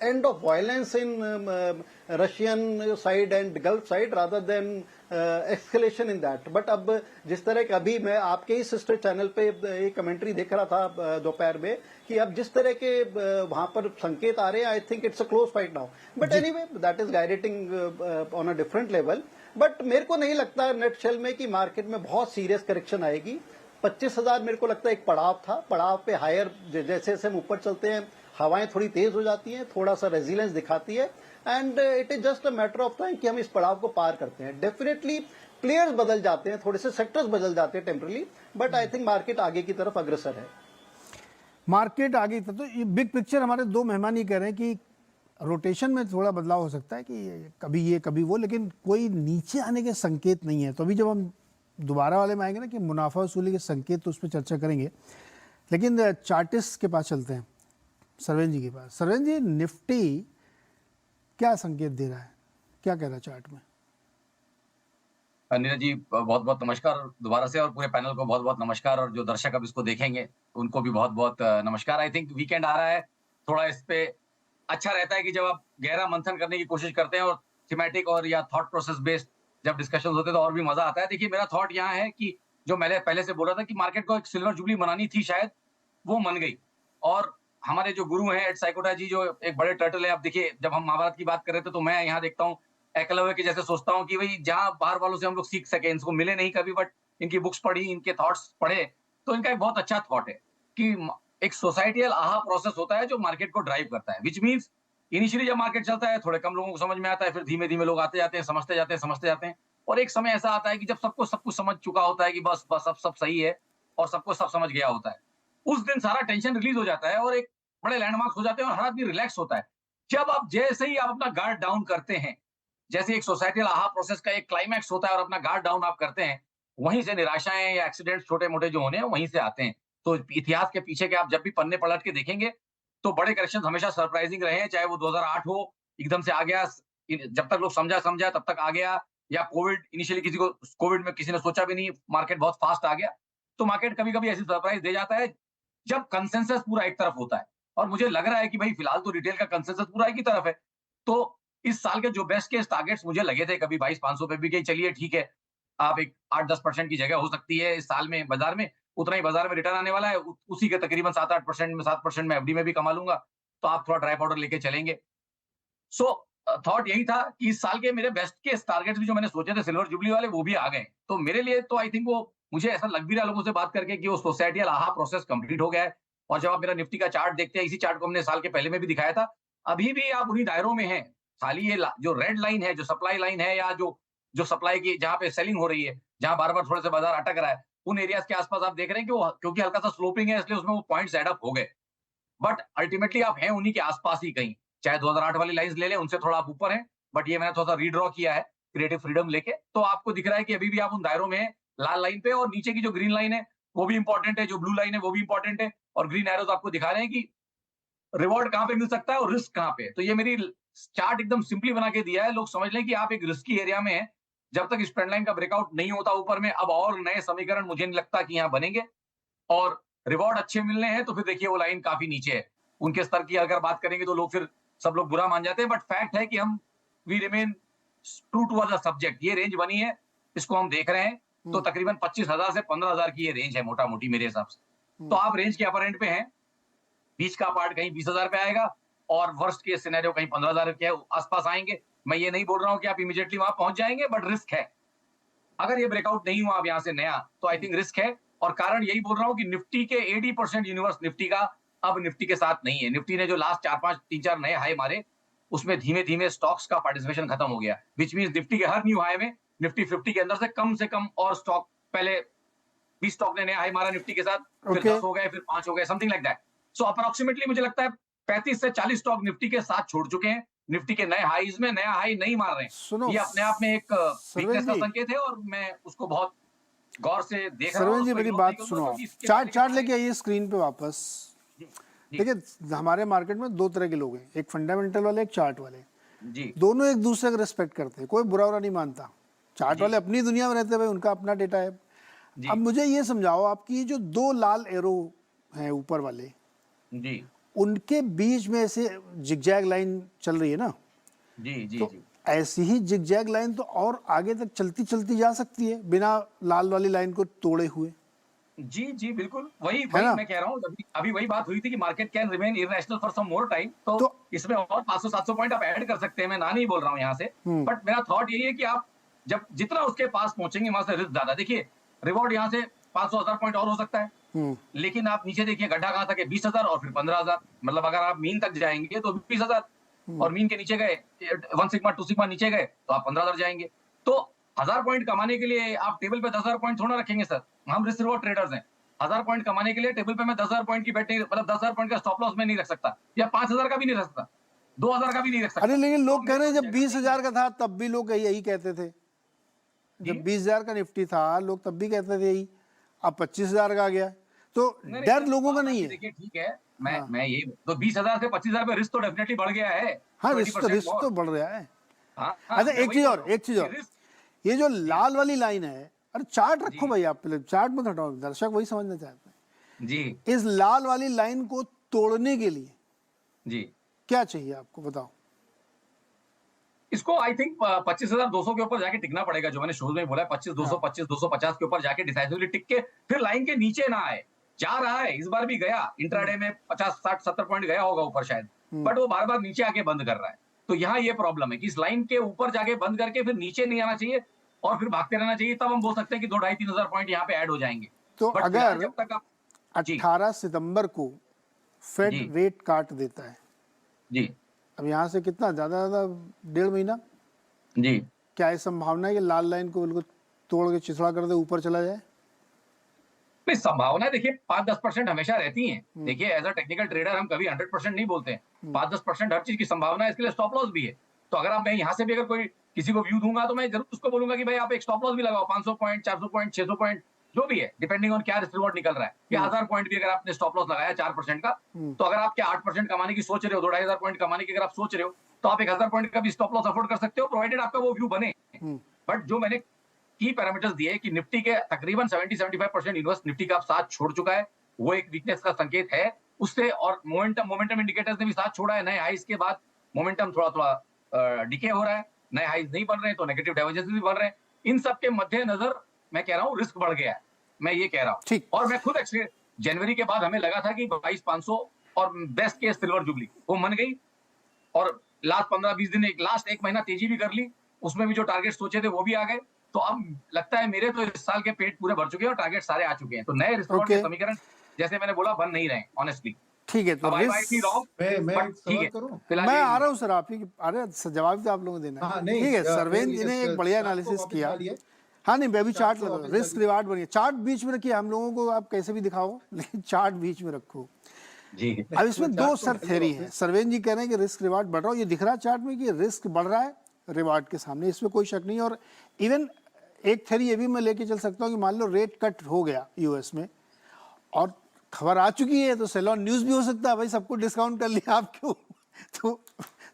end of violence in Russian side and Gulf side rather than escalation in that. But अब जिस तरह का अभी मैं आपके ही सिस्टर चैनल पे एक कमेंट्री देख रहा था दोपहर में कि अब जिस तरह के वहां पर संकेत आ रहे हैं, I think it's a close fight now. But anyway that is guiding on a different level. But मेरे को नहीं लगता नेट शेल में कि मार्केट में बहुत सीरियस करेक्शन आएगी। 25,000 मेरे को लगता है एक पड़ाव था, पड़ाव पे हायर जैसे जैसे हम ऊपर चलते हैं हवाएं थोड़ी तेज हो जाती हैं, थोड़ा सा रेजिलेंस दिखाती है, and it is just a matter of time कि हम इस पड़ाव को पार करते हैं। डेफिनेटली प्लेयर्स बदल जाते हैं, थोड़े से सेक्टर्स बदल जाते हैं temporarily, but I think market आगे की तरफ अग्रसर है। मार्केट आगे तो ये बिग पिक्चर हमारे दो मेहमान ही कह रहे हैं कि रोटेशन में थोड़ा बदलाव हो सकता है कि कभी ये कभी वो, लेकिन कोई नीचे आने के संकेत नहीं है। तो अभी जब हम दोबारा वाले में आएंगे ना कि मुनाफा वसूली के संकेत, तो उस पर चर्चा करेंगे। लेकिन चार्टिस्ट के पास चलते हैं, सरवेन जी के पास। सरवेन जी, निफ्टी क्या संकेत दे रहा है, क्या कह रहा है चार्ट में? नीरज जी बहुत बहुत नमस्कार दोबारा से, और पूरे पैनल को बहुत बहुत नमस्कार, और जो दर्शक अब इसको देखेंगे उनको भी बहुत बहुत नमस्कार। आई थिंक वीकेंड आ रहा है, थोड़ा इस पे अच्छा रहता है कि जब आप गहरा मंथन करने की कोशिश करते हैं और थीमेटिक और या थॉट प्रोसेस बेस्ड जब डिस्कशन होते हैं तो और भी मजा आता है। देखिए, मेरा थॉट यहाँ है कि जो मैंने पहले से बोला था कि मार्केट को एक सिल्वर जुबली मनानी थी, शायद वो मन गई। और हमारे जो गुरु हैं एड साइकोटा जी, जो एक बड़े टर्टल है, अब देखिए जब हम महाभारत की बात कर रहे थे तो मैं यहाँ देखता हूँ एकलव्य के जैसे सोचता हूँ कि भाई जहां बाहर वालों से हम लोग सीख सके, इनको मिले नहीं कभी, बट इनकी बुक्स पढ़ी, इनके थॉट्स पढ़े, तो इनका एक बहुत अच्छा थॉट है कि एक सोसाइटियल आहा प्रोसेस होता है जो मार्केट को ड्राइव करता है। विच मीन्स इनिशियली जब मार्केट चलता है थोड़े कम लोगों को समझ में आता है, फिर धीमे धीमे लोग आते जाते हैं, समझते जाते हैं, और एक समय ऐसा आता है कि जब सबको सब कुछ समझ चुका होता है कि बस बस अब सब सही है और सबको सब समझ गया होता है, उस दिन सारा टेंशन रिलीज हो जाता है और एक बड़े लैंडमार्क्स हो जाते हैं और हर आदमी रिलैक्स होता है। जब आप जैसे ही आप अपना गार्ड डाउन करते हैं, जैसे एक सोसाइटियल आहा प्रोसेस का एक क्लाइमैक्स होता है और अपना गार्ड डाउन आप करते हैं, वहीं से निराशाएं या एक्सीडेंट्स छोटे मोटे जो होने हैं वहीं से आते हैं। तो इतिहास के पीछे के आप जब भी पन्ने पलट के देखेंगे तो बड़े करेक्शन हमेशा सरप्राइजिंग रहे हैं, चाहे वो 2008 हो, एकदम से आ गया, जब तक लोग समझा तब तक आ गया, या कोविड, इनिशियली किसी को कोविड में किसी ने सोचा भी नहीं, मार्केट बहुत फास्ट आ गया। तो मार्केट कभी कभी ऐसी सरप्राइज दे जाता है जब कंसेंसस पूरा एक तरफ होता है, और मुझे लग रहा है कि भाई फिलहाल तो रिटेल का कंसेंसस पूरा एक ही तरफ है। तो इस साल के जो बेस्ट केस टारगेट्स मुझे लगे थे, कभी 22,500 पे भी गई, चलिए ठीक है, आप एक 8-10% की जगह हो सकती है इस साल में बाजार में, उतना ही बाजार में रिटर्न आने वाला है, उसी के तकरीबन 7-8% में 7% में एफडी में भी कमा लूंगा, तो आप थोड़ा ड्राई पाउडर लेके चलेंगे। सो थॉट यही था कि इस साल के मेरे बेस्ट के टारगेट्स भी जो मैंने सोचे थे सिल्वर जुबली वाले, वो भी आ गए। तो मेरे लिए तो आई थिंक वो, मुझे ऐसा लग भी रहा लोगों से बात करके कि वो सोसाइटियल आहा प्रोसेस कंप्लीट हो गया है। और जब आप मेरा निफ्टी का चार्ट देखते हैं, इसी चार्ट को हमने साल के पहले में भी दिखाया था, अभी भी आप उन्हीं दायरों में हैं। खाली ये जो रेड लाइन है, जो सप्लाई लाइन है, या जो जो सप्लाई की जहां पे सेलिंग हो रही है, जहां बार बार थोड़े से बाजार अटक रहा है, उन एरियाज के आसपास आप देख रहे हैं कि वो, क्योंकि हल्का सा स्लोपिंग है इसलिए उसमें वो पॉइंट्स एड अप हो गए, बट अल्टीमेटली आप हैं उन्हीं के आसपास ही कहीं। चाहे 2008 वाली लाइंस ले लें, उनसे थोड़ा आप ऊपर हैं, बट ये मैंने थोड़ा सा रीड्रॉ किया है क्रिएटिव फ्रीडम लेके, तो आपको दिख रहा है कि अभी भी आप उन दायरों में हैं, लाल लाइन पे, और नीचे की जो ग्रीन लाइन है वो भी इंपॉर्टेंट है, जो ब्लू लाइन है वो भी इंपॉर्टेंट है, और ग्रीन एरोज आपको दिखा रहे हैं कि रिवॉर्ड कहां पे मिल सकता है और रिस्क कहां पे। तो ये मेरी चार्ट एकदम सिंपली बना के दिया है, लोग समझ लें कि आप एक रिस्की एरिया में हैं। जब तक इस ट्रेंड लाइन का ब्रेकआउट नहीं होता ऊपर में, अब और नए समीकरण मुझे नहीं लगता कि यहाँ बनेंगे, और रिवॉर्ड अच्छे मिलने हैं तो फिर देखिए वो लाइन काफी नीचे है। उनके स्तर की अगर बात करेंगे तो लोग फिर सब लोग बुरा मान जाते हैं, बट फैक्ट है कि हम we remain true to the subject. ये रेंज बनी है, इसको हम देख रहे हैं, तो तकरीबन 25,000 से 15,000 की ये रेंज है मोटा मोटी मेरे हिसाब से। तो आप रेंज के अपर एंड पे हैं, बीच का पार्ट कहीं 20,000 पे आएगा और वर्स्ट केस सिनेरियो कहीं 15,000 के आसपास आएंगे। मैं ये नहीं बोल रहा हूं कि आप इमीडिएटली वहां पहुंच जाएंगे, बट रिस्क है। अगर ये ब्रेकआउट नहीं हुआ अब यहाँ से नया, तो आई थिंक रिस्क है। और कारण यही बोल रहा हूँ कि निफ्टी के 80% यूनिवर्स निफ्टी का अब निफ्टी के साथ नहीं है। निफ्टी ने जो लास्ट 3-4 नए हाई मारे, उसमें धीमे धीमे स्टॉक्स का पार्टिसिपेशन खत्म हो गया, विच मीन निफ्टी के हर न्यू हाई में निफ्टी 50 के अंदर से कम और स्टॉक, पहले 20 स्टॉक ने नया हाई मारा निफ्टी के साथ, फिर 10 हो गए, फिर 5 हो गए, something like that. So approximately मुझे लगता है 35 से 40 स्टॉक निफ्टी के साथ छोड़ चुके हैं। निफ्टी के नए हाईज में नया हाई नहीं मार रहे हैं। ये अपने आप में एक वीकनेस का संकेत है और मैं उसको बहुत गौर से देख रहा हूं। सरवेन जी मेरी बात सुनो, चार्ट लेके आइए स्क्रीन पे वापस। देखिए हमारे मार्केट में दो तरह के लोग हैं, एक फंडामेंटल वाले, एक चार्ट वाले। जी, दोनों एक दूसरे को रिस्पेक्ट करते हैं, कोई बुरा नहीं मानता। चार्ट वाले अपनी दुनिया में रहते हैं भाई, उनका अपना डेटा है। अब मुझे ये समझाओ, आपकी जो दो लाल एरो हैं ऊपर वाले, जी, उनके बीच में ऐसे जिगजैग लाइन चल रही है ना? जी, जी, तो जी, ऐसी ही जिगजैग लाइन तो और आगे तक चलती जा सकती है बिना लाल वाली लाइन को तोड़े हुए। जी, जी, बिल्कुल वही ना? मैं कह रहा हूँ। अभी वही बात हुई थी कि market can remain irrational for some more time. तो तो इसमें और 500-700 पॉइंट आप ऐड कर सकते हैं, मैं ना नहीं बोल रहा हूँ यहाँ से, बट मेरा थॉट यही है कि आप जब जितना उसके पास पहुंचेंगे वहां से रिस्क ज्यादा। देखिए रिवॉर्ड यहाँ से 500,000 पॉइंट और हो सकता है, लेकिन आप नीचे देखिए गड्ढा कहां तक है, 20,000 और फिर 15,000। मतलब अगर आप मीन तक जाएंगे तो 20,000, और मीन के नीचे गए 1 सिग्मा 2 सिग्मा नीचे गए तो आप 15,000 जाएंगे। तो 1000 पॉइंट कमाने के लिए आप टेबल पे 10,000 पॉइंट थोड़ा रखेंगे सर। हम रिस्क रिवॉर्ड ट्रेडर्स हैं। 1000 पॉइंट कमाने के लिए टेबल पे मैं 10,000 पॉइंट की बेट नहीं, मतलब 10,000 पॉइंट का स्टॉप लॉस में नहीं रख सकता, या 5,000 का भी नहीं रख सकता, 2,000 का भी नहीं रख सकता। अरे लेकिन लोग कह रहे हैं तो जब 20,000 का था तब भी लोग यही कहते थे। जब 20,000 का निफ्टी था लोग तब भी कहते थे यही। अब 25,000 का आ गया, तो डर लोगों का नहीं है। देखिए ठीक है, मैं ये तो 20,000 से 25,000 पे रिस्क तो डेफिनेटली बढ़ गया है। हाँ, रिस्क तो बढ़ रहा है। हाँ, अच्छा एक चीज और, ये जो लाल वाली लाइन है, अरे चार्ट रखो भाई, आप पहले चार्ट में हटाओ, दर्शक वही समझना चाहते हैं जी। इस लाल वाली लाइन को तोड़ने के लिए जी, क्या चाहिए आपको, बताओ। इसको आई थिंक 25,200 के ऊपर जाके टिकना पड़ेगा, जो मैंने शुरू में बोला है 25,200, 25,250 के ऊपर जाके डिसाइसिवली टिक के फिर लाइन के नीचे ना आए। जा रहा है, इस बार भी गया, इंट्राडे में 50, 60, 70 पॉइंट गया होगा ऊपर शायद, बट वो बार बार नीचे आके बंद कर रहा है। तो यहाँ ये प्रॉब्लम है कि इस लाइन के ऊपर जाके बंद करके फिर नीचे नहीं आना चाहिए और फिर भागते रहना चाहिए, तब हम बोल सकते हैं कि 2-2,500-3,000 पॉइंट यहाँ पे ऐड हो जाएंगे। तो But अगर जब तक आप 18 सितंबर को फेड जी। रेट काट देता है, जी, अब यहाँ से कितना ज्यादा 1.5 महीना, जी, क्या है संभावना है कि लाल लाइन को बिल्कुल तोड़ के चिथड़ा कर दे, ऊपर चला जाए? नहीं, संभावना देखिए 5-10% हमेशा रहती हैं। देखिए एज अ टेक्निकल ट्रेडर हम कभी 100% नहीं बोलते हैं। 5-10% हर चीज की संभावना है, इसके लिए स्टॉप लॉस भी है। तो अगर आप, मैं यहाँ से भी अगर कोई किसी को व्यू दूंगा तो मैं जरूर उसको बोलूंगा कि भाई आप एक स्टॉप लॉस भी लगाओ, 500 पॉइंट, 400 पॉइंट, 600 पॉइंट, जो भी है, डिपेंडिंग ऑन क्या रिस्क रिवॉर्ड निकल रहा है। या 1000 पॉइंट भी अगर आपने स्टॉप लॉस लगाया 4% का, तो अगर आप क्या 8% कमाने की सोच रहे हो, 2-2,500 पॉइंट कमाने की अगर आप सोच रहे हो, तो आप 1,000 पॉइंट का भी स्टॉप लॉस अफोर्ड कर सकते हो, प्रोवाइडेड आपका वो व्यू बने। बट जो मैंने की पैरामीटर्स दिए कि निफ्टी के तकरीबन 70-75% यूनिवर्स निफ्टी का साथ छोड़ चुका है, वो एक वीकनेस का संकेत है उससे। और मोमेंटम इंडिकेटर्स ने भी साथ छोड़ा है। नए हाइज के बाद मोमेंटम थोड़ा डिके हो रहा है, नए हाइज नहीं बन रहे, तो नेगेटिव डाइवर्जेंस भी बन रहे हैं। इन सब के मद्देनजर मैं कह रहा हूँ रिस्क बढ़ गया है, मैं ये कह रहा हूँ। ठीक। और मैं खुद जनवरी के बाद हमें लगा था कि 22,500 और बेस्ट केस सिल्वर जुबली वो मन गई, और लास्ट 15-20 दिन, लास्ट एक महीना तेजी भी कर ली, उसमें भी जो टारगेट सोचे थे वो भी आ गए। तो अब लगता है मेरे तो इस साल के पेट पूरे भर चुके हैं और टारगेट सारे आ चुके हैं। तो नए रिस्क के समीकरण जैसे मैंने बोला बन नहीं रहे ऑनेस्टली। ठीक है, तो मैं एक सवाल करूं? मैं आ रहा हूँ सर, आप ही अरे जवाब तो आप लोगों को देना है। ठीक है, सरवेन जी ने एक बढ़िया एनालिसिस किया। हाँ नहीं, मैं भी चार्ट लगा, रिस्क रिवार्ड बनिए, चार्ट बीच में रखिए, हम लोगों को आप कैसे भी दिखाओ लेकिन चार्ट बीच में रखो जी। अब इसमें दो सर थ्योरी है। सरवेन जी कह रहे हैं कि रिस्क रिवार्ड बढ़ रहा हो, ये दिख रहा है चार्ट में कि रिस्क बढ़ रहा है रिवार्ड के सामने, इसमें कोई शक नहीं। और इवन एक थ्योरी ये भी मैं लेके चल सकता हूँ कि मान लो रेट कट हो गया यूएस में और खबर आ चुकी है, तो सेल ऑन न्यूज भी हो सकता है, भाई सबको डिस्काउंट कर लिया आप क्यों तो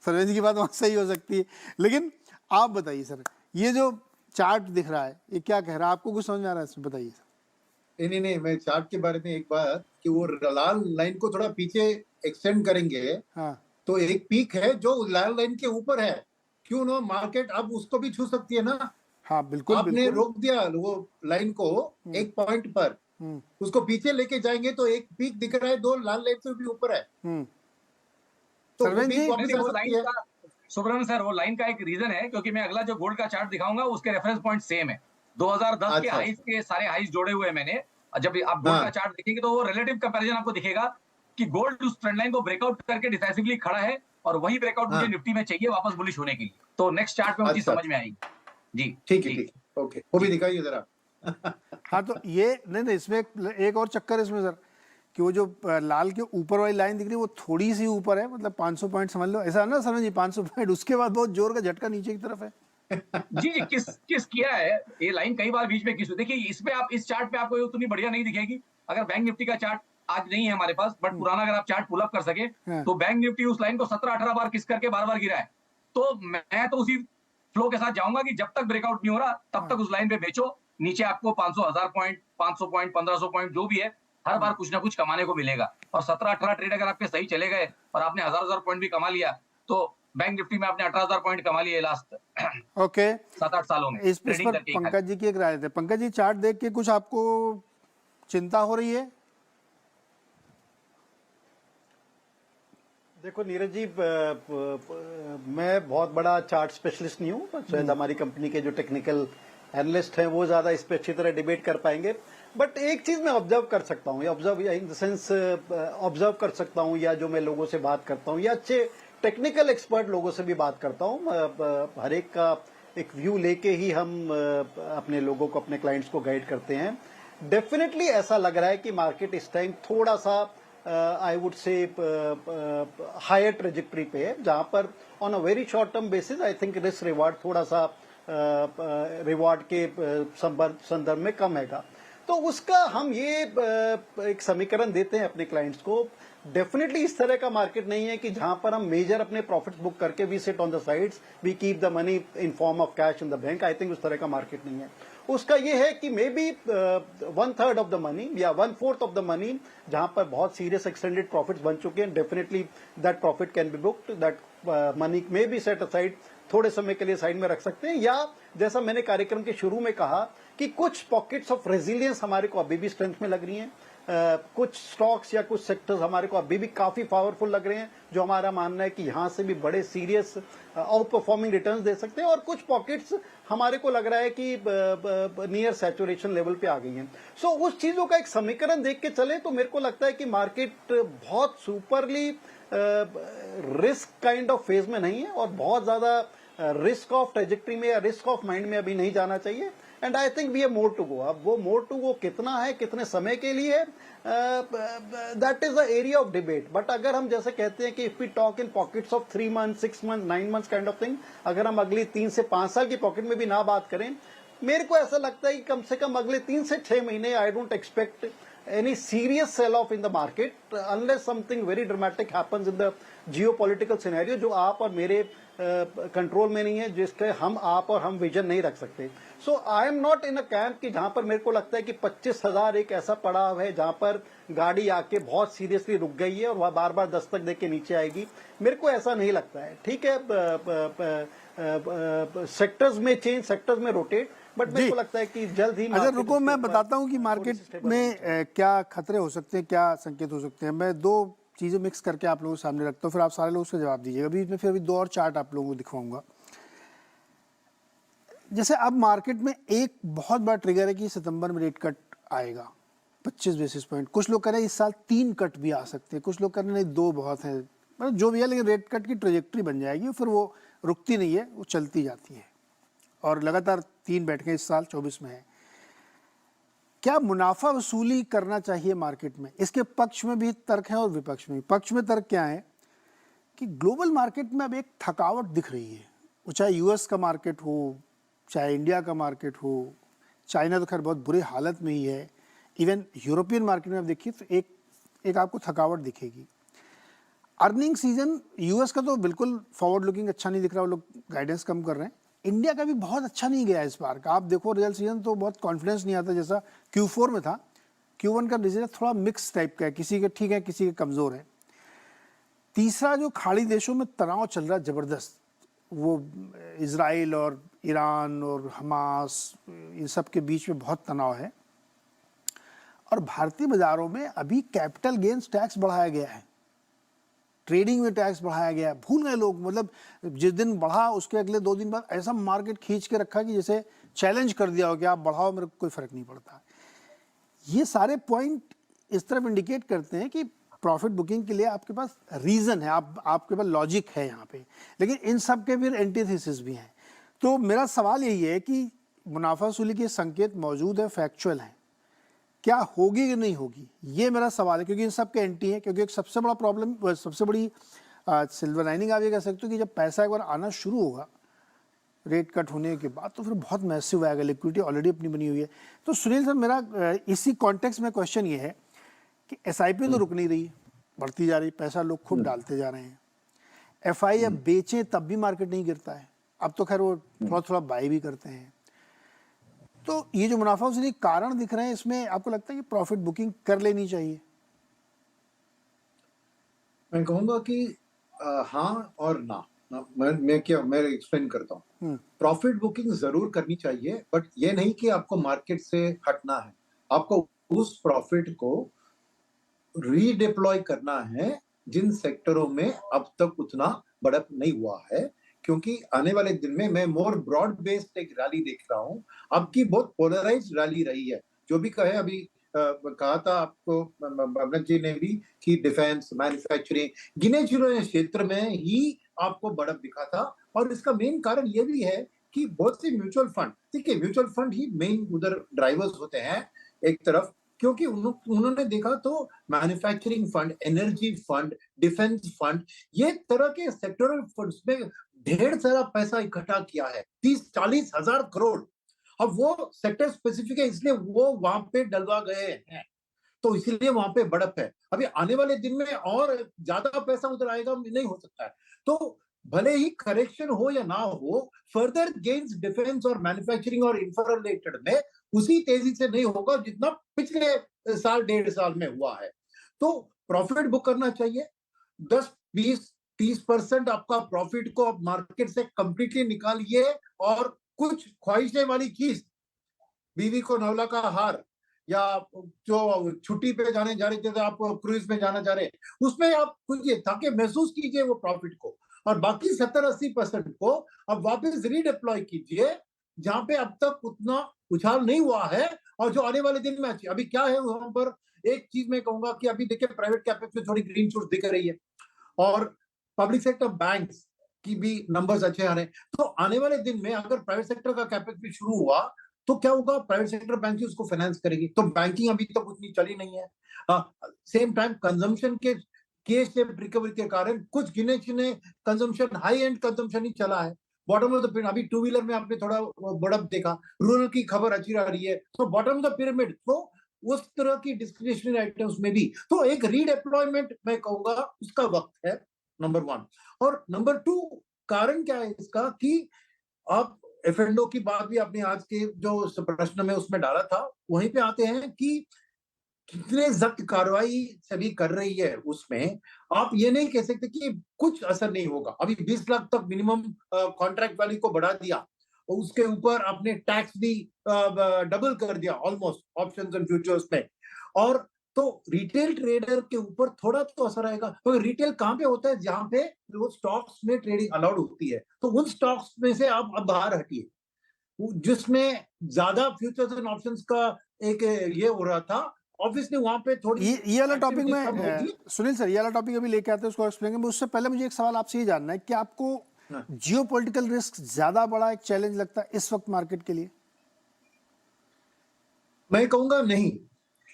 सरवेन जी की बात वहाँ सही हो सकती है। लेकिन आप बताइए सर, ये जो चार्ट दिख रहा है ये क्या कह रहा है, आपको कुछ समझ में आ रहा है इसमें, बताइए सर। नहीं, मैं चार्ट के बारे में एक बात कि वो लाल लाइन को थोड़ा पीछे एक्सटेंड करेंगे हाँ तो एक पीक है जो लाल लाइन के ऊपर है, क्यों ना मार्केट अब उसको भी छू सकती है ना। हाँ बिल्कुल आपने बिल्कुल। रोक दिया वो लाइन को एक पॉइंट पर, उसको पीछे लेके जाएंगे तो एक पीक दिख रहा है, 2 लाल लाइन से भी ऊपर है, तो वो सरवेन पीक जी, वापस नहीं, आ वो सकती लाइन है। का सुब्रमण्यम सर, वो लाइन का एक रीजन है क्योंकि मैं अगला जो गोल्ड का चार्ट दिखाऊंगा उसके रेफरेंस पॉइंट सेम है। 2010 के अच्छा हाईज के सारे हाईज जोड़े हुए हैं मैंने। और जब आप गोल्ड का हाँ चार्ट देखेंगे तो वो रिलेटिव कंपैरिजन आपको दिखेगा कि गोल्ड उस ट्रेंड लाइन को ब्रेकआउट करके डिसाइसिवली खड़ा है, और वही ब्रेकआउट मुझे हाँ निफ्टी में चाहिए वापस बुलिश होने के लिए। तो नेक्स्ट चार्ट में वो चीज अच्छा समझ में आएगी। जी ठीक है जी ठीक है, ओके, वो भी जी। दिखाइए जरा। हाँ तो ये नहीं नहीं, इसमें एक और चक्कर है इसमें सर, कि वो जो लाल के ऊपर वाली लाइन दिख रही है वो थोड़ी सी ऊपर है, मतलब 500 पॉइंट समझ लो, ऐसा है ना सरवेन जी, 500 पॉइंट, उसके बाद बहुत जोर का झटका नीचे की तरफ है। जी जी, किस किस किया है ये लाइन कई बार बीच में किस, देखिए इसमें आप इस चार्ट पे आपको उतनी बढ़िया नहीं दिखेगी। अगर बैंक निफ्टी का चार्ट आज नहीं है हमारे पास, बट पुराना अगर आप चार्ट पुल अप कर सके हाँ तो बैंक निफ्टी उस लाइन को 17-18 बार किस करके बार-बार गिरा है। तो मैं तो उसी फ्लो के साथ जाऊंगा कि जब तक ब्रेकआउट नहीं हो रहा तब तक उस लाइन पे बेचो। नीचे आपको 500, 1000 पॉइंट, 500 पॉइंट, 1500 पॉइंट जो भी है, हर बार कुछ ना कुछ कमाने को मिलेगा। और 17-18 ट्रेड अगर आपके सही चले गए और आपने 1000 पॉइंट भी कमा लिया, तो बैंक निफ्टी में आपने 18,000 पॉइंट कमा लिए लास्ट ओके। 7-8 सालों में इस ट्रेडिंग पर करके ही खाली। पंकज जी की एक राय थे। पंकज जी, चार्ट देख के कुछ आपको चिंता हो रही है? देखो नीरज जी, मैं बहुत बड़ा चार्ट स्पेशलिस्ट नहीं हूँ, शायद हमारी कंपनी के जो टेक्निकल एनालिस्ट हैं वो ज्यादा इस पे अच्छी तरह डिबेट कर पाएंगे। बट एक चीज मैं ऑब्जर्व कर सकता हूँ, या observe in the sense observe कर सकता हूँ, या जो मैं लोगों से बात करता हूँ या अच्छे टेक्निकल एक्सपर्ट लोगों से भी बात करता हूँ, हर एक का एक व्यू लेके ही हम अपने लोगों को, अपने क्लाइंट्स को गाइड करते हैं। डेफिनेटली ऐसा लग रहा है कि मार्केट इस टाइम थोड़ा सा I would say higher trajectory पे है, जहां पर on a very short term basis I think risk reward थोड़ा सा रिवार्ड के संदर्भ में कम हैगा। तो उसका हम ये एक समीकरण देते हैं अपने क्लाइंट्स को। डेफिनेटली इस तरह का मार्केट नहीं है कि जहां पर हम मेजर अपने प्रॉफिट्स बुक करके we sit on the sides, we keep the money in form of cash in the bank. I think उस तरह का मार्केट नहीं है। उसका ये है कि may be 1/3 of the money या 1/4 ऑफ द मनी जहां पर बहुत सीरियस एक्सटेंडेड प्रॉफिट्स बन चुके हैं, definitely that profit can be booked, that money may be set aside, थोड़े समय के लिए साइड में रख सकते हैं। या जैसा मैंने कार्यक्रम के शुरू में कहा कि कुछ पॉकेट्स ऑफ रेजिलियंस हमारे को अभी भी स्ट्रेंथ में लग रही हैं, कुछ स्टॉक्स या कुछ सेक्टर्स हमारे को अभी भी काफी पावरफुल लग रहे हैं, जो हमारा मानना है कि यहां से भी बड़े सीरियस आउट परफॉर्मिंग रिटर्न्स दे सकते हैं, और कुछ पॉकेट्स हमारे को लग रहा है कि नियर सैचुरेशन लेवल पे आ गई हैं। सो उस चीजों का एक समीकरण देख के चले तो मेरे को लगता है कि मार्केट बहुत सुपरली रिस्क काइंड ऑफ फेज में नहीं है, और बहुत ज्यादा रिस्क ऑफ ट्रेजेक्टरी में या रिस्क ऑफ माइंड में अभी नहीं जाना चाहिए। And I think we have more to go. अब वो मोर टू गो कितना है, कितने समय के लिए है, that is the area of debate. But अगर हम जैसे कहते हैं कि if we talk in pockets of 3 months, 6 months, 9 months kind of thing, अगर हम अगली 3 से 5 साल की पॉकेट में भी ना बात करें, मेरे को ऐसा लगता है कि कम से कम अगले 3 से 6 महीने I don't expect any serious sell-off in the market unless something very dramatic happens in the geopolitical scenario, जो आप और मेरे कंट्रोल में नहीं है, जिसके आप और हम विजन नहीं रख सकते। So I am not in a camp कि जहां पर मेरे को लगता है कि 25,000 एक ऐसा पड़ाव है जहां पर गाड़ी आके बहुत सीरियसली रुक गई है और वह बार बार दस्तक दे के नीचे आएगी। मेरे को ऐसा नहीं लगता है। ठीक है, सेक्टर्स में चेंज, सेक्टर्स में रोटेट, बट मेरे को लगता है कि जल्द ही। अच्छा रुको, मैं बताता हूँ कि मार्केट में क्या खतरे हो सकते हैं, क्या संकेत हो सकते हैं। मैं दो चीज़ें मिक्स करके आप लोगों के सामने रखता हूँ, फिर आप सारे लोग उसका जवाब दीजिएगा। अभी मैं फिर अभी 2 और चार्ट आप लोगों को दिखवाऊंगा। जैसे अब मार्केट में एक बहुत बड़ा ट्रिगर है कि सितंबर में रेट कट आएगा 25 बेसिस पॉइंट। कुछ लोग कह रहे हैं इस साल 3 कट भी आ सकते हैं, कुछ लोग कह रहे हैं नहीं 2 बहुत है, मतलब जो भी है, लेकिन रेट कट की ट्रेजेक्ट्री बन जाएगी, फिर वो रुकती नहीं है, वो चलती जाती है, और लगातार 3 बैठकें इस साल 24 में है। क्या मुनाफा वसूली करना चाहिए मार्केट में? इसके पक्ष में भी तर्क है और विपक्ष में भी। पक्ष में तर्क क्या है कि ग्लोबल मार्केट में अब एक थकावट दिख रही है, वो चाहे यूएस का मार्केट हो, चाहे इंडिया का मार्केट हो, चाइना तो खैर बहुत बुरी हालत में ही है, इवन यूरोपियन मार्केट में आप देखिए तो एक आपको थकावट दिखेगी। अर्निंग सीजन यूएस का तो बिल्कुल फॉरवर्ड लुकिंग अच्छा नहीं दिख रहा, वो लोग गाइडेंस कम कर रहे हैं। इंडिया का भी बहुत अच्छा नहीं गया इस बार का। आप देखो रिजल्ट सीजन तो बहुत कॉन्फिडेंस नहीं आता जैसा Q4 में था। Q1 का रिजल्ट थोड़ा मिक्स टाइप का है, किसी के ठीक है, किसी के कमज़ोर है। तीसरा जो खाड़ी देशों में तनाव चल रहा है जबरदस्त, वो इजराइल और ईरान और हमास, इन सब के बीच में बहुत तनाव है। और भारतीय बाजारों में अभी कैपिटल गेन्स टैक्स बढ़ाया गया है, ट्रेडिंग में टैक्स बढ़ाया गया है। भूल गए लोग, मतलब जिस दिन बढ़ा उसके अगले 2 दिन बाद ऐसा मार्केट खींच के रखा कि जैसे चैलेंज कर दिया हो कि आप बढ़ाओ, मेरे को कोई फर्क नहीं पड़ता। ये सारे पॉइंट इस तरफ इंडिकेट करते हैं कि प्रॉफिट बुकिंग के लिए आपके पास रीज़न है, आपके पास लॉजिक है यहाँ पे, लेकिन इन सब के फिर एंटीथेसिस भी हैं। तो मेरा सवाल यही है कि मुनाफा वसूली के संकेत मौजूद है, फैक्चुअल हैं, क्या होगी कि नहीं होगी, ये मेरा सवाल है, क्योंकि इन सब के एंटी है। क्योंकि एक सबसे बड़ा प्रॉब्लम, सबसे बड़ी सिल्वर लाइनिंग आप ये कह सकते हो कि जब पैसा एक बार आना शुरू होगा रेट कट होने के बाद, तो फिर बहुत मैसिव आएगा, लिक्विडिटी ऑलरेडी अपनी बनी हुई है। तो सुनील सर, मेरा इसी कॉन्टेक्स्ट में क्वेश्चन ये है कि एसआईपी तो रुक नहीं रही, बढ़ती जा रही, पैसा लोग खूब डालते जा रहे हैं। एफआई अब बेचें तब भी मार्केट नहीं गिरता है, अब तो खैर वो थोड़ा थोड़ा बाई भी करते हैं। तो ये जो मुनाफा वसूली कारण दिख रहे हैं, इसमें आपको लगता है कि प्रॉफिट बुकिंग कर लेनी चाहिए? मैं कहूंगा कि हाँ और ना। मैं एक्सप्लेन करता हूँ। प्रॉफिट बुकिंग जरूर करनी चाहिए, बट ये नहीं कि आपको मार्केट से हटना है। आपको उस प्रॉफिट को रीडिप्लॉय करना है जिन सेक्टरों में अब तक उतना बढ़त नहीं हुआ है, क्योंकि आने वाले दिन में मैं मोर ब्रॉड बेस्ड एक रैली देख रहा हूँ। अब की बहुत पोलराइज्ड रैली रही है। जो भी कहे, अभी कहा था आपको अमृत जी ने भी कि डिफेंस, मैन्युफैक्चरिंग, गिने चुने क्षेत्र में ही आपको बढ़त दिखा था। और इसका मेन कारण ये भी है कि बहुत सी म्यूचुअल फंड, ठीक है, म्यूचुअल फंड ही मेन उधर ड्राइवर्स होते हैं एक तरफ, क्योंकि उन्होंने देखा तो manufacturing fund, energy fund, defence fund, ये तरह के सेक्टरल फंड्स में ढेर सारा पैसा इकट्ठा किया है, 30-40 हजार करोड़। अब वो सेक्टर स्पेसिफिक है, इसलिए वो वहां पे डलवा गए हैं, तो इसीलिए वहां पे बढ़त है। अभी आने वाले दिन में और ज्यादा पैसा उधर आएगा नहीं हो सकता है। तो भले ही करेक्शन हो या ना हो, फर्दर गेन्स डिफेंस और मैन्युफैक्चरिंग और इंफ्रा रिलेटेड में उसी तेजी से नहीं होगा जितना पिछले साल 1.5 साल में हुआ है। तो प्रॉफिट बुक करना चाहिए। 10-20-30% आपका प्रॉफिट को आप मार्केट से कंप्लीटली निकालिए, और कुछ ख्वाहिशें वाली चीज, बीवी को नवला का हार, या जो छुट्टी पे जाने जा रहे थे तो आप क्रूज में जाना चाह रहे, उसमें आप कुछ ताकि महसूस कीजिए वो प्रॉफिट को, और बाकी 70-80% को अब वापस रीडिप्लॉय कीजिए जहां पे अब तक उतना उछाल नहीं हुआ है, और जो आने वाले दिन में अच्छी। अभी क्या है वहां पर, एक चीज मैं कहूंगा कि अभी देखिए प्राइवेट कैपेक्स में थोड़ी ग्रीन शूट्स दिख रही है, और पब्लिक सेक्टर बैंक्स की भी नंबर्स अच्छे आ रहे हैं। तो आने वाले दिन में अगर प्राइवेट सेक्टर का कैपेक्स भी शुरू हुआ तो क्या होगा, प्राइवेट सेक्टर बैंक उसको फाइनेंस करेगी। तो बैंकिंग अभी तक उतनी चली नहीं है। सेम टाइम कंजम्पशन के केस रिकवरी के कारण कुछ गिने चुने कंजम्पशन, हाई एंड कंजम्पशन ही चला है। बॉटम ऑफ द पिरामिड, अभी टू व्हीलर में आपने थोड़ा बढ़त देखा, रूरल की खबर अच्छी आ रही है, तो बॉटम ऑफ द पिरामिड, तो उस तरह की डिस्क्रिशनरी आइटम्स में भी तो एक रीडेप्लॉयमेंट मैं कहूंगा उसका वक्त है, नंबर 1। और नंबर 2 कारण क्या है इसका कि आप एफ&ओ की बात भी आपने आज के जो प्रश्न में उसमें डाला था, वहीं पे आते हैं कि कितने जब्त कार्रवाई सभी कर रही है, उसमें आप ये नहीं कह सकते कि कुछ असर नहीं होगा। अभी 20 लाख तक मिनिमम कॉन्ट्रैक्ट वैल्यू को बढ़ा दिया, और उसके ऊपर आपने टैक्स भी डबल कर दिया ऑलमोस्ट ऑप्शंस एंड फ्यूचर्स में। और तो रिटेल ट्रेडर के ऊपर थोड़ा तो असर आएगा, तो रिटेल कहां पे होता है, जहां पे वो स्टॉक्स में ट्रेडिंग अलाउड होती है, तो उन स्टॉक्स में से आप अब बाहर हटिए जिसमें ज्यादा फ्यूचर्स एंड ऑप्शंस का एक ये हो रहा था। ऑब्वियसली वहां पे थोड़ी ये वाला टॉपिक activity में कम होगी। सुनील सर, ये वाला टॉपिक अभी लेके आते हैं, उसको एक्सप्लेन करेंगे। उससे पहले मुझे एक सवाल आपसे ये जानना है कि आपको जियोपॉलिटिकल रिस्क ज्यादा बड़ा एक चैलेंज लगता है इस वक्त मार्केट के लिए? मैं कहूंगा नहीं,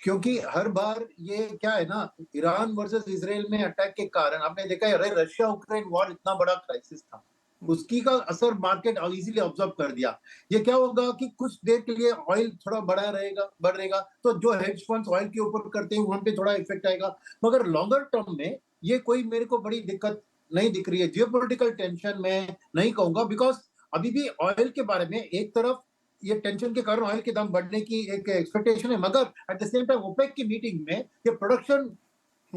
क्योंकि हर बार ये क्या है ना, ईरान वर्सेस इजराइल में अटैक के कारण आपने देखा है, अरे रशिया यूक्रेन वॉर इतना बड़ा क्राइसिस था, उसकी का असर मार्केट इजीली ऑब्जर्व कर दिया। ये क्या होगा कि कुछ देर के लिए ऑयल थोड़ा बढ़ रहेगा, तो जो हेज फंड्स ऑयल के ऊपर करते हैं वहां पे थोड़ा इफेक्ट आएगा, मगर लॉन्गर टर्म में ये कोई मेरे को बड़ी दिक्कत नहीं दिख रही है। जियोपॉलिटिकल टेंशन मैं नहीं कहूंगा, बिकॉज अभी भी ऑयल के बारे में एक तरफ ये टेंशन के कारण ऑयल के दाम बढ़ने की एक एक्सपेक्टेशन है, मगर at the same time OPEC की मीटिंग में ये प्रोडक्शन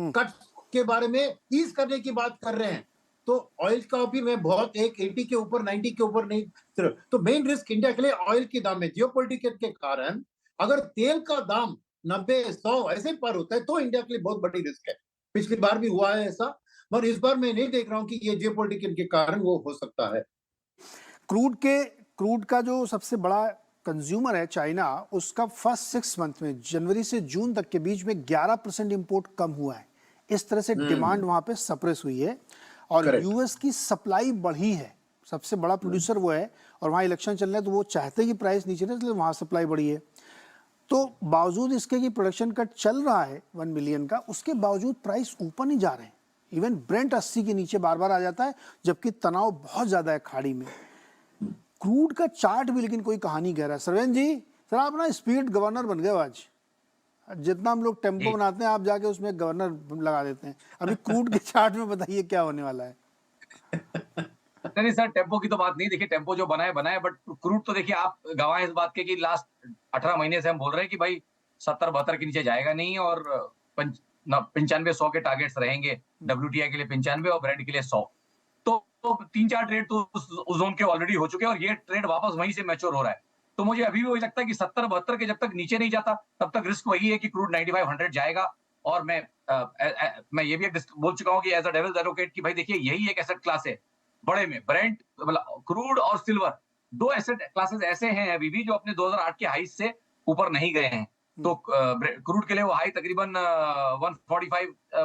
कट के बारे में ईज करने की बात कर रहे हैं। तो ऑयल का भी मैं बहुत एक 80 के ऊपर 90 के ऊपर नहीं, तो मेन रिस्क इंडिया के लिए ऑयल के दाम में जियोपॉलिटिक्स के कारण अगर तेल का दाम 90-100 ऐसे पर होता है तो इंडिया के लिए बहुत बड़ी रिस्क है। पिछली बार भी हुआ है ऐसा, पर इस बार मैं नहीं देख रहा हूं कि ये जियोपॉलिटिक्स के कारण वो हो सकता है। क्रूड का जो सबसे बड़ा कंज्यूमर है चाइना, उसका फर्स्ट 6 मंथ में जनवरी से जून तक के बीच में 11% इंपोर्ट कम हुआ है। इस तरह से डिमांड वहां पे सप्रेस हुई है और Correct. यूएस की सप्लाई बढ़ी है, सबसे बड़ा प्रोड्यूसर वो है और वहाँ इलेक्शन चल रहे हैं तो वो चाहते हैं कि प्राइस नीचे रहे, इसलिए वहाँ सप्लाई बढ़ी है। तो बावजूद इसके कि प्रोडक्शन कट चल रहा है 1 मिलियन का, उसके बावजूद प्राइस ऊपर नहीं जा रहे हैं। इवन ब्रेंट 80 के नीचे बार बार आ जाता है, जबकि तनाव बहुत ज्यादा है खाड़ी में। क्रूड का चार्ट भी लेकिन कोई कहानी कह रहा है। सरवेन जी, सर आप ना स्पीड गवर्नर बन गए हो आज। जितना हम लोग टेम्पो बनाते हैं आप जाके उसमें गवर्नर लगा देते हैं। अभी क्रूड के चार्ट में बताइए क्या होने वाला है। नहीं सर, टेम्पो की तो बात नहीं। देखिए टेम्पो जो बनाए, बट क्रूड तो देखिए आप गवाह इस बात के कि लास्ट 18 महीने से हम बोल रहे हैं कि भाई 70-72 के नीचे जाएगा नहीं और 95-100 के टारगेट्स रहेंगे। WTI के लिए 95 और ब्रेंट के लिए 100। तो 3-4 ट्रेड तो उस जोन के ऑलरेडी हो चुके हैं और ये ट्रेड वापस वहीं से मैच्योर हो रहा है। तो मुझे अभी भी वही लगता है कि 70-72 के जब तक नीचे नहीं जाता तब तक रिस्क वही है कि क्रूड 95-100 जाएगा। और मैं ये भी बोल चुका हूँ कि एज अ डेविल्स एडवोकेट कि भाई देखिए यही एक एसेट क्लास है बड़े में। ब्रेंट मतलब क्रूड और सिल्वर, 2 एसेट क्लासेस ऐसे हैं अभी भी जो अपने 2008 के हाई से ऊपर नहीं गए हैं। तो क्रूड के लिए वो हाई तकरीबन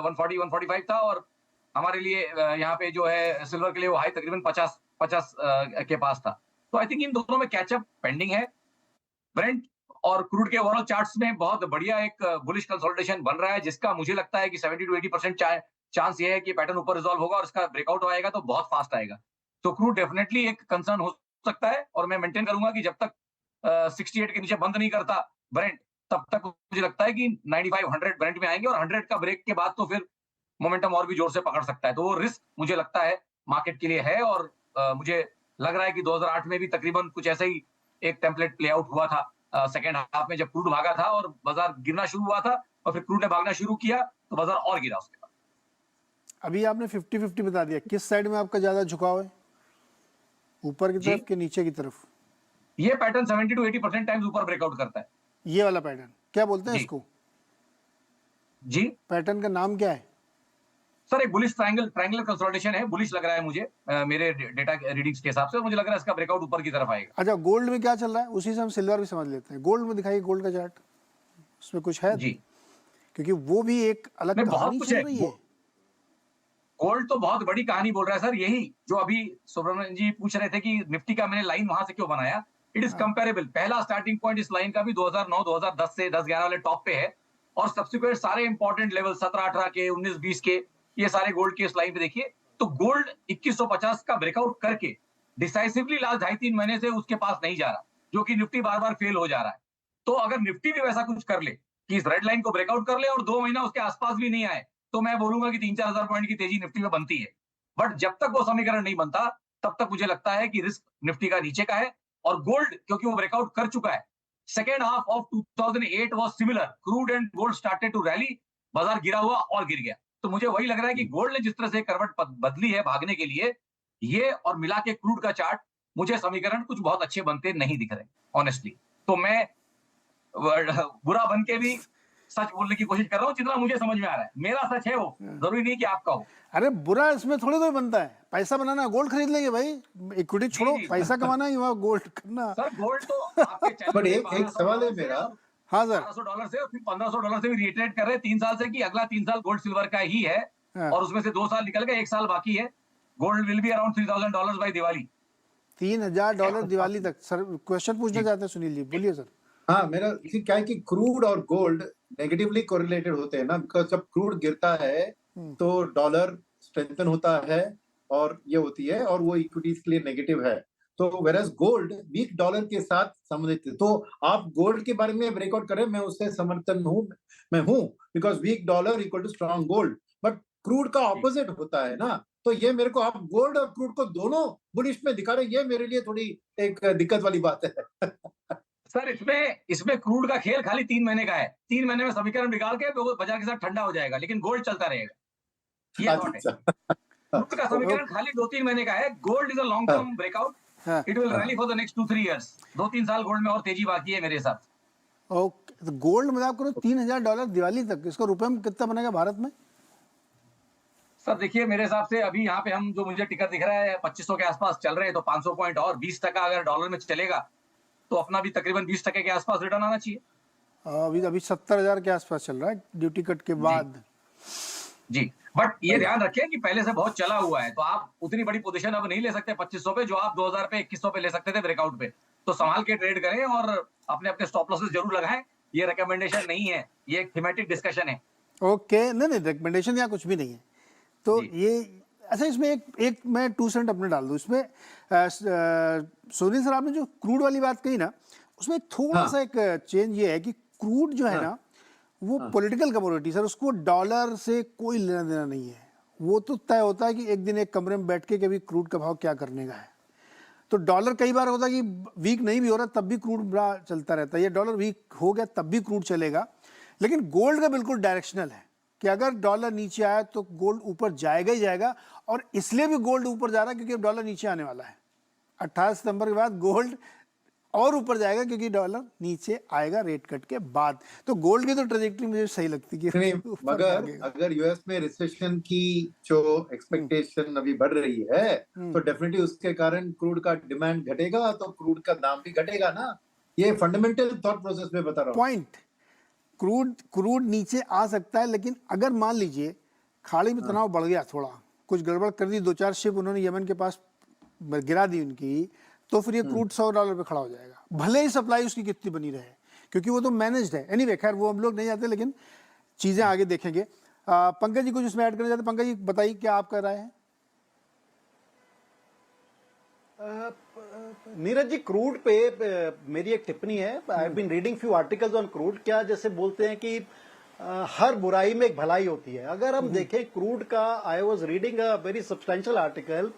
145 था और हमारे लिए यहाँ पे जो है सिल्वर के लिए वो हाई तकरीबन 50 के पास था। तो आई थिंक इन दोनों में कैचअप पेंडिंग है। ब्रेंट और क्रूड के ओवरऑल चार्ट्स में बहुत बढ़िया एक बुलिश कंसोलिडेशन बन रहा है, जिसका मुझे लगता है कि 70-80% चांस ये है कि पैटर्न ऊपर रिजॉल्व होगा और इसका ब्रेकआउट आएगा तो बहुत फास्ट आएगा। तो क्रूड डेफिनेटली एक कंसर्न हो सकता है और मैं मेंटेन करूंगा कि जब तक 68 के नीचे बंद नहीं करता ब्रेंट, तब तक मुझे लगता है कि 95-100 ब्रेंट में आएंगे और 100 का ब्रेक के बाद तो फिर मोमेंटम और भी जोर से पकड़ सकता है। तो वो रिस्क मुझे लगता है मार्केट के लिए है और मुझे लग रहा है कि 2008 में भी तकरीबन कुछ ऐसा ही एक टेम्पलेट प्ले आउट हुआ था सेकेंड हाफ में, जब क्रूड भागा था और बाजार गिरना शुरू हुआ था और फिर क्रूड ने भागना शुरू किया तो बाजार और गिरा उसके बाद। अभी आपने 50-50 बता दिया, किस साइड में आपका ज्यादा झुकाव है, ऊपर की तरफ कि नीचे की तरफ? ये पैटर्न 70-80% टाइम्स ऊपर ब्रेकआउट करता है। ये वाला पैटर्न क्या बोलते हैं इसको? जी पैटर्न का नाम क्या है सर? एक बुलिश ट्रायंगुलर कंसोलिडेशन है, बुलिश लग रहा है मुझे मेरे डेटा रीडिंग्स के हिसाब से। मुझे लग रहा है इसका ब्रेकआउट ऊपर की तरफ आएगा। अच्छा, गोल्ड में क्या चल रहा है उसी से हम सिल्वर भी समझ लेते हैं। गोल्ड में दिखाइए, गोल्ड का चार्ट, उसमें कुछ है जी, क्योंकि वो भी एक अलग कहानी चल रही है। गोल्ड तो बहुत बड़ी कहानी बोल रहा है सर। यही जो अभी सुब्रमण्यम जी पूछ रहे थे कि निफ्टी का मैंने लाइन वहां से क्यों बनाया, इट इज कंपेरेबल। पहला स्टार्टिंग पॉइंट इस लाइन का भी 2009-2010 से 10-11 वाले टॉप पे है और सब्सिक्वेंट सारे इंपॉर्टेंट लेवल 17-18 के, 19-20 के, ये सारे गोल्ड के इस लाइन पे देखिए। तो गोल्ड 2150 का ब्रेकआउट करके डिसाइसिवली लास्ट 2.5-3 महीने से उसके पास नहीं जा रहा, जो कि निफ्टी बार बार फेल हो जा रहा है। तो अगर निफ्टी भी वैसा कुछ कर ले कि इस रेड लाइन को ब्रेकआउट कर ले और 2 महीना उसके आसपास भी नहीं आए, तो मैं बोलूंगा कि 3-4 हजार पॉइंट की तेजी निफ्टी में बनती है। बट जब तक वो समीकरण नहीं बनता तब तक मुझे लगता है कि रिस्क निफ्टी का नीचे का है। और गोल्ड क्योंकि वो ब्रेकआउट कर चुका है, second half of 2008 was similar, crude and gold started to rally, बाजार गिरा हुआ और गिर गया। तो मुझे वही लग रहा है कि गोल्ड ने जिस तरह से करवट बदली है भागने के लिए, ये और मिला के क्रूड का चार्ट, मुझे समीकरण कुछ बहुत अच्छे बनते नहीं दिख रहे ऑनेस्टली। तो मैं बुरा बन के भी सच बोलने की कोशिश कर रहा हूँ जितना मुझे समझ में आ रहा है। मेरा सच है वो, जरूरी नहीं कि आपका हो। अरे बुरा इसमें थोड़ी कोई बनता है। पैसा बनाना, गोल्ड खरीद लेंगे भाई, इक्विटी छोड़ो, पैसा कमाना ही वहाँ गोल्ड करना। सर गोल्ड तो आपके चैनल पर एक सवाल है मेरा। हाँ सर, $1200 से और फिर $1500 से भी रिट्रेट कर रहे हैं 3 साल से कि अगला 3 साल गोल्ड सिल्वर का ही है। हाँ। और उसमें से 2 साल निकल गए, 1 साल बाकी है। Gold will be around $3000 by Diwali. $3000 Diwali तक। सर क्वेश्चन पूछना चाहते हैं सुनील जी, बोलिए सर। हाँ, मेरा क्या है कि क्रूड और गोल्ड नेगेटिवली कोरिलेटेड होते हैं ना, बिकॉज जब क्रूड गिरता है तो डॉलर स्ट्रेंथन होता है और ये होती है, और वो इक्विटीज के लिए नेगेटिव है। तो वेरएज गोल्ड वीक डॉलर के साथ संबंधित है। तो आप गोल्ड के बारे में ब्रेकआउट करें, मैं उससे समर्थन हूँ because weak dollar equal to strong gold. But crude का ऑपोजिट होता है ना, तो ये मेरे को, आप गोल्ड और क्रूड को दोनों बुलिश में दिखा रहे हैं, ये मेरे लिए थोड़ी एक दिक्कत वाली बात है। सर इसमें क्रूड का खेल खाली 3 महीने का है। 3 महीने में समीकरण बिगाड़ के तो वो बाजार के साथ ठंडा हो जाएगा, लेकिन गोल्ड चलता रहेगा। ये थॉट है। क्रूड का समीकरण खाली 2-3 महीने का है। Gold is a long term breakout, हाँ, it will rally for the next 2-3 years. 2-3 साल गोल्ड में और तेजी बाकी है मेरे हिसाब से। ओके, तो गोल्ड में आप करो $3000 दिवाली तक, इसका रुपए में कितना बनेगा भारत में? सर देखिए, मेरे हिसाब से अभी यहाँ पे हम जो मुझे टिकर दिख रहा है 2500 के आसपास चल रहे हैं, तो 500 पॉइंट और 20% अगर डॉलर में चलेगा तो अपना भी तकरीबन 20% के आसपास रिटर्न आना चाहिए। अभी अभी 70,000 के आसपास चल रहा है ड्यूटी कट के बाद। जी, बट ये ध्यान रखिए कि पहले से बहुत चला हुआ है, तो आप उतनी बड़ी पोजीशन अब नहीं ले सकते 2500 पे, जो आप 2000 पे 2100 पे ले सकते थे ब्रेकआउट पे। तो संभाल के ट्रेड करें और अपने अपने स्टॉप लॉसेस जरूर लगाएं। ये रिकमेंडेशन नहीं है, ये एक थीमेटिक डिस्कशन है। ओके, नहीं नहीं, रिकमेंडेशन या कुछ भी नहीं है। तो जी। ये अच्छा, इसमें एक मैं 2 सेंट अपने डाल दूं इसमें। सोनी सर, आपने जो क्रूड वाली बात कही ना, उसमें थोड़ा सा एक चेंज ये है कि क्रूड जो है ना, वो पॉलिटिकल कमोडिटी सर, उसको डॉलर से कोई लेना देना नहीं है। वो तो तय होता है कि एक दिन एक कमरे में बैठ के कभी क्रूड का भाव क्या करने का है। तो डॉलर कई बार होता है कि वीक नहीं भी हो रहा तब भी क्रूड बड़ा चलता रहता है, ये डॉलर वीक हो गया तब भी क्रूड चलेगा। लेकिन गोल्ड का बिल्कुल डायरेक्शनल है कि अगर डॉलर नीचे आया तो गोल्ड ऊपर जाएगा ही जाएगा, और इसलिए भी गोल्ड ऊपर जा रहा है क्योंकि अब डॉलर नीचे आने वाला है। 18 सितंबर के बाद गोल्ड और ऊपर जाएगा क्योंकि डॉलर नीचे आएगा रेट कट के बाद। तो गोल्ड की तो ट्रेजेक्टरी मुझे सही लगती है कि नहीं, ऊपर मगर भागेगा। अगर यूएस में रिसेशन की जो एक्सपेक्टेशन अभी बढ़ रही है, तो डेफिनेटली उसके कारण क्रूड का डिमांड घटेगा, तो क्रूड का दाम भी घटेगा ना। ये फंडामेंटल थॉट प्रोसेस में बता रहा हूँ। पॉइंट, क्रूड नीचे आ सकता है, लेकिन अगर मान लीजिए खाड़ी में तनाव बढ़ गया, थोड़ा कुछ गड़बड़ कर दी, 2-4 शिप उन्होंने यमन के पास गिरा दी उनकी, तो फिर ये क्रूड $100 पे खड़ा हो जाएगा, भले ही सप्लाई उसकी कितनी बनी रहे, क्योंकि वो तो मैनेज्ड है। एनीवे, खैर वो हम लोग नहीं जाते, लेकिन चीजें आगे देखेंगे। पंकज जी कुछ इसमें ऐड करना चाहते हैं? पंकज जी बताइए क्या आपका राय है? नीरज जी, क्रूड पे मेरी एक टिप्पणी है। I have been reading few articles on crude. क्या जैसे बोलते हैं कि हर बुराई में एक भलाई होती है। अगर हम देखें क्रूड का, I was reading a very substantial article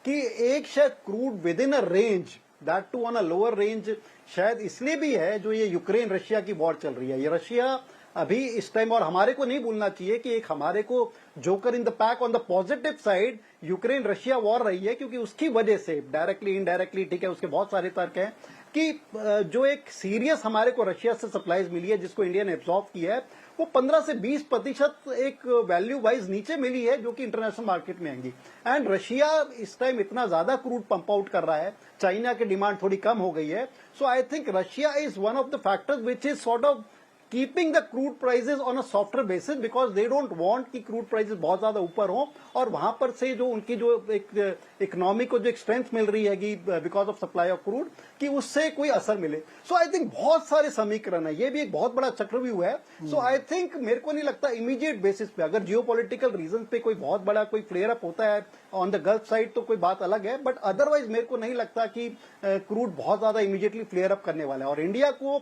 कि एक शायद crude within a range, that too on a lower range, शायद इसलिए भी है जो ये यूक्रेन रशिया की वॉर चल रही है। ये रशिया अभी इस टाइम, और हमारे को नहीं भूलना चाहिए कि एक हमारे को joker in the pack on the positive side Ukraine Russia war रही है, क्योंकि उसकी वजह से डायरेक्टली इनडायरेक्टली, ठीक है, उसके बहुत सारे तर्क हैं कि जो एक सीरियस हमारे को रशिया से सप्लाईज मिली है, जिसको इंडिया ने एब्जॉर्ब किया है, वो 15 से 20% एक वैल्यू वाइज नीचे मिली है, जो कि इंटरनेशनल मार्केट में आएंगी। एंड रशिया इस टाइम इतना ज्यादा क्रूड पंप आउट कर रहा है, चाइना की डिमांड थोड़ी कम हो गई है। So I think Russia is one of the factors which is sort of keeping the crude prices on a software basis, because they don't want कि क्रूड प्राइसेस बहुत ज्यादा ऊपर हो, और वहां पर से जो उनकी जो एक इकोनॉमी को जो एक स्ट्रेंथ मिल रही है because of supply of crude, कि उससे कोई असर मिले। सो आई थिंक बहुत सारे समीकरण है, ये भी एक बहुत बड़ा चक्रव्यूह है। सो आई थिंक मेरे को नहीं लगता इमीडिएट बेसिस पे, अगर जियोपॉलिटिकल रीजन पे कोई बहुत बड़ा कोई फ्लेयर अप होता है ऑन द गल्फ साइड तो कोई बात अलग है, बट अदरवाइज मेरे को नहीं लगता कि क्रूड बहुत ज्यादा इमीडिएटली फ्लेयर अप करने वाला है। और इंडिया को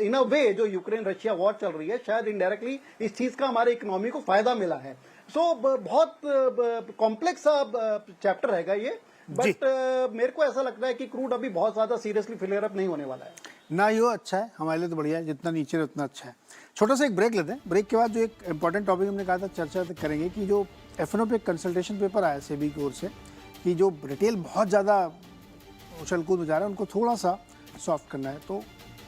इन अ वे जो यूक्रेन रशिया वॉर चल रही है, शायद इनडायरेक्टली इस चीज का हमारे इकोनॉमी को फायदा मिला है। सो बहुत कॉम्प्लेक्स सा चैप्टर रहेगा ये, बट मेरे को ऐसा लगता है कि क्रूड अभी बहुत ज्यादा सीरियसली फ्लेयर अप नहीं होने वाला है ना। ये अच्छा है, हमारे लिए तो बढ़िया है, जितना नीचे रहे उतना अच्छा है। छोटा सा एक ब्रेक लेते हैं, ब्रेक के बाद जो एक इंपॉर्टेंट टॉपिक हमने कहा था चर्चा करेंगे कि जो एफएनओ पे कंसल्टेशन पेपर आया सेबी की ओर से कि जो रिटेल बहुत ज़्यादा उछल कूद में जा रहा है, उनको थोड़ा सा सॉफ्ट करना है, तो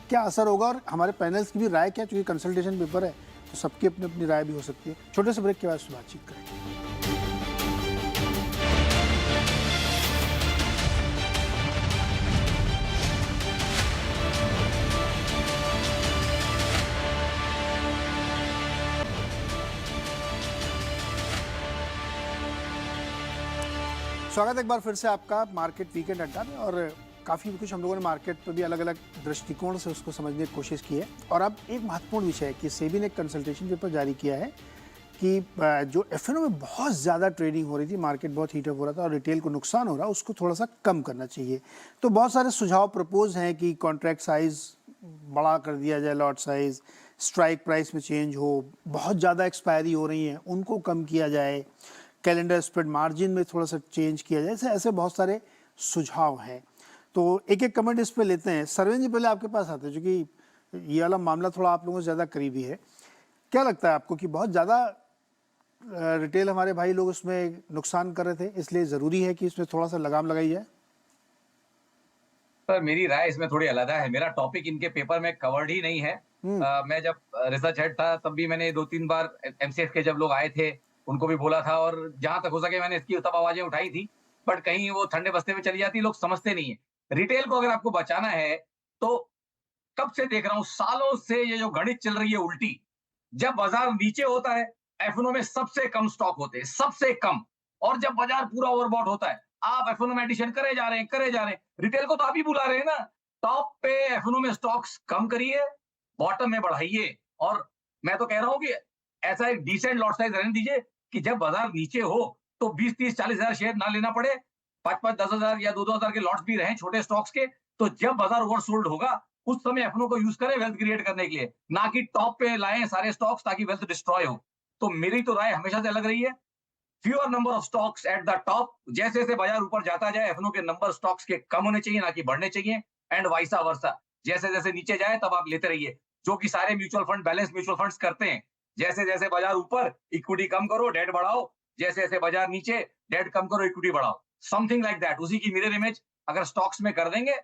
क्या असर होगा, और हमारे पैनल्स की भी राय क्या, क्योंकि कंसल्टेशन पेपर है तो सबकी अपनी अपनी राय भी हो सकती है। छोटे से ब्रेक के बाद बातचीत करेंगे। स्वागत है एक बार फिर से आपका मार्केट वीकेंड अड्डा में। और काफ़ी कुछ हम लोगों ने मार्केट पर भी अलग अलग दृष्टिकोण से उसको समझने की कोशिश की है। और अब एक महत्वपूर्ण विषय है कि सेबी ने एक कंसल्टेशन पेपर जारी किया है कि जो एफएनओ में बहुत ज़्यादा ट्रेडिंग हो रही थी, मार्केट बहुत हीटअप हो रहा था और रिटेल को नुकसान हो रहा, उसको थोड़ा सा कम करना चाहिए। तो बहुत सारे सुझाव प्रपोज हैं कि कॉन्ट्रैक्ट साइज़ बड़ा कर दिया जाए, लॉट साइज़, स्ट्राइक प्राइस में चेंज हो, बहुत ज़्यादा एक्सपायरी हो रही हैं उनको कम किया जाए, कैलेंडर स्प्रेड मार्जिन में थोड़ा सा चेंज किया जाए, ऐसे ऐसे बहुत सारे सुझाव हैं। तो एक एक कमेंट इस पे लेते हैं। सरवीन जी पहले आपके पास आते हैं, क्योंकि ये वाला मामला थोड़ा आप लोगों से ज़्यादा करीबी है। क्या लगता है आपको कि बहुत ज़्यादा रिटेल हमारे भाई लोग उसमें नुकसान कर रहे थे, इसलिए ज़रूरी है कि इसमें थोड़ा सा लगाम लगाई जाए। सर मेरी राय इसमें थोड़ी अलग है। मेरा टॉपिक इनके पेपर में कवर्ड ही नहीं है। मैं जब रिसर्च हेड था तब भी मैंने 2-3 बार एमसीएफ के जब लोग आए थे उनको भी बोला था, और जहां तक हो सके मैंने इसकी तब आवाजें उठाई थी, बट कहीं वो ठंडे बस्ते में चली जाती, लोग समझते नहीं है। रिटेल को अगर आपको बचाना है तो कब से देख रहा हूँ, सालों से ये जो गणित चल रही है उल्टी। जब बाजार नीचे होता है, एफएनओ में सबसे कम स्टॉक होते हैं, सबसे कम। और जब बाजार पूरा ओवरबॉट होता है, आप एफएनओ में एडिशन करे जा रहे हैं, करे जा रहे हैं। रिटेल को तो आप ही बुला रहे हैं ना। टॉप पे एफएनओ में स्टॉक्स कम करिए, बॉटम में बढ़ाइए। और मैं तो कह रहा हूँ कि ऐसा एक डिसेंट लॉट साइज रहने दीजिए कि जब बाजार नीचे हो तो 20-30-40 हजार शेयर ना लेना पड़े, 5-5, 10,000 या 2-2 हजार के लॉट्स भी रहें छोटे स्टॉक्स के। तो जब बाजार ओवरसोल्ड होगा उस समय एफएनओ को यूज करें वेल्थ क्रिएट करने के लिए, ना कि टॉप पे लाएं सारे स्टॉक्स ताकि वेल्थ डिस्ट्रॉय हो। तो मेरी तो राय हमेशा से अलग रही है, fewer number of stocks at the top. जैसे जैसे बाजार ऊपर जाता जाए एफएनओ के नंबर स्टॉक्स के कम होने चाहिए, ना कि बढ़ने चाहिए। एंड वाइसा वर्सा, जैसे जैसे नीचे जाए तब आप लेते रहिए, जो कि सारे mutual fund, balance mutual funds करते हैं। जैसे जैसे बाजार ऊपर, इक्विटी कम करो, डेट बढ़ाओ। जैसे जैसे बाजार नीचे, डेट कम करो, इक्विटी बढ़ाओ। समथिंग लाइक दैट, उसी की मिरर इमेज अगर स्टॉक्स में कर देंगे,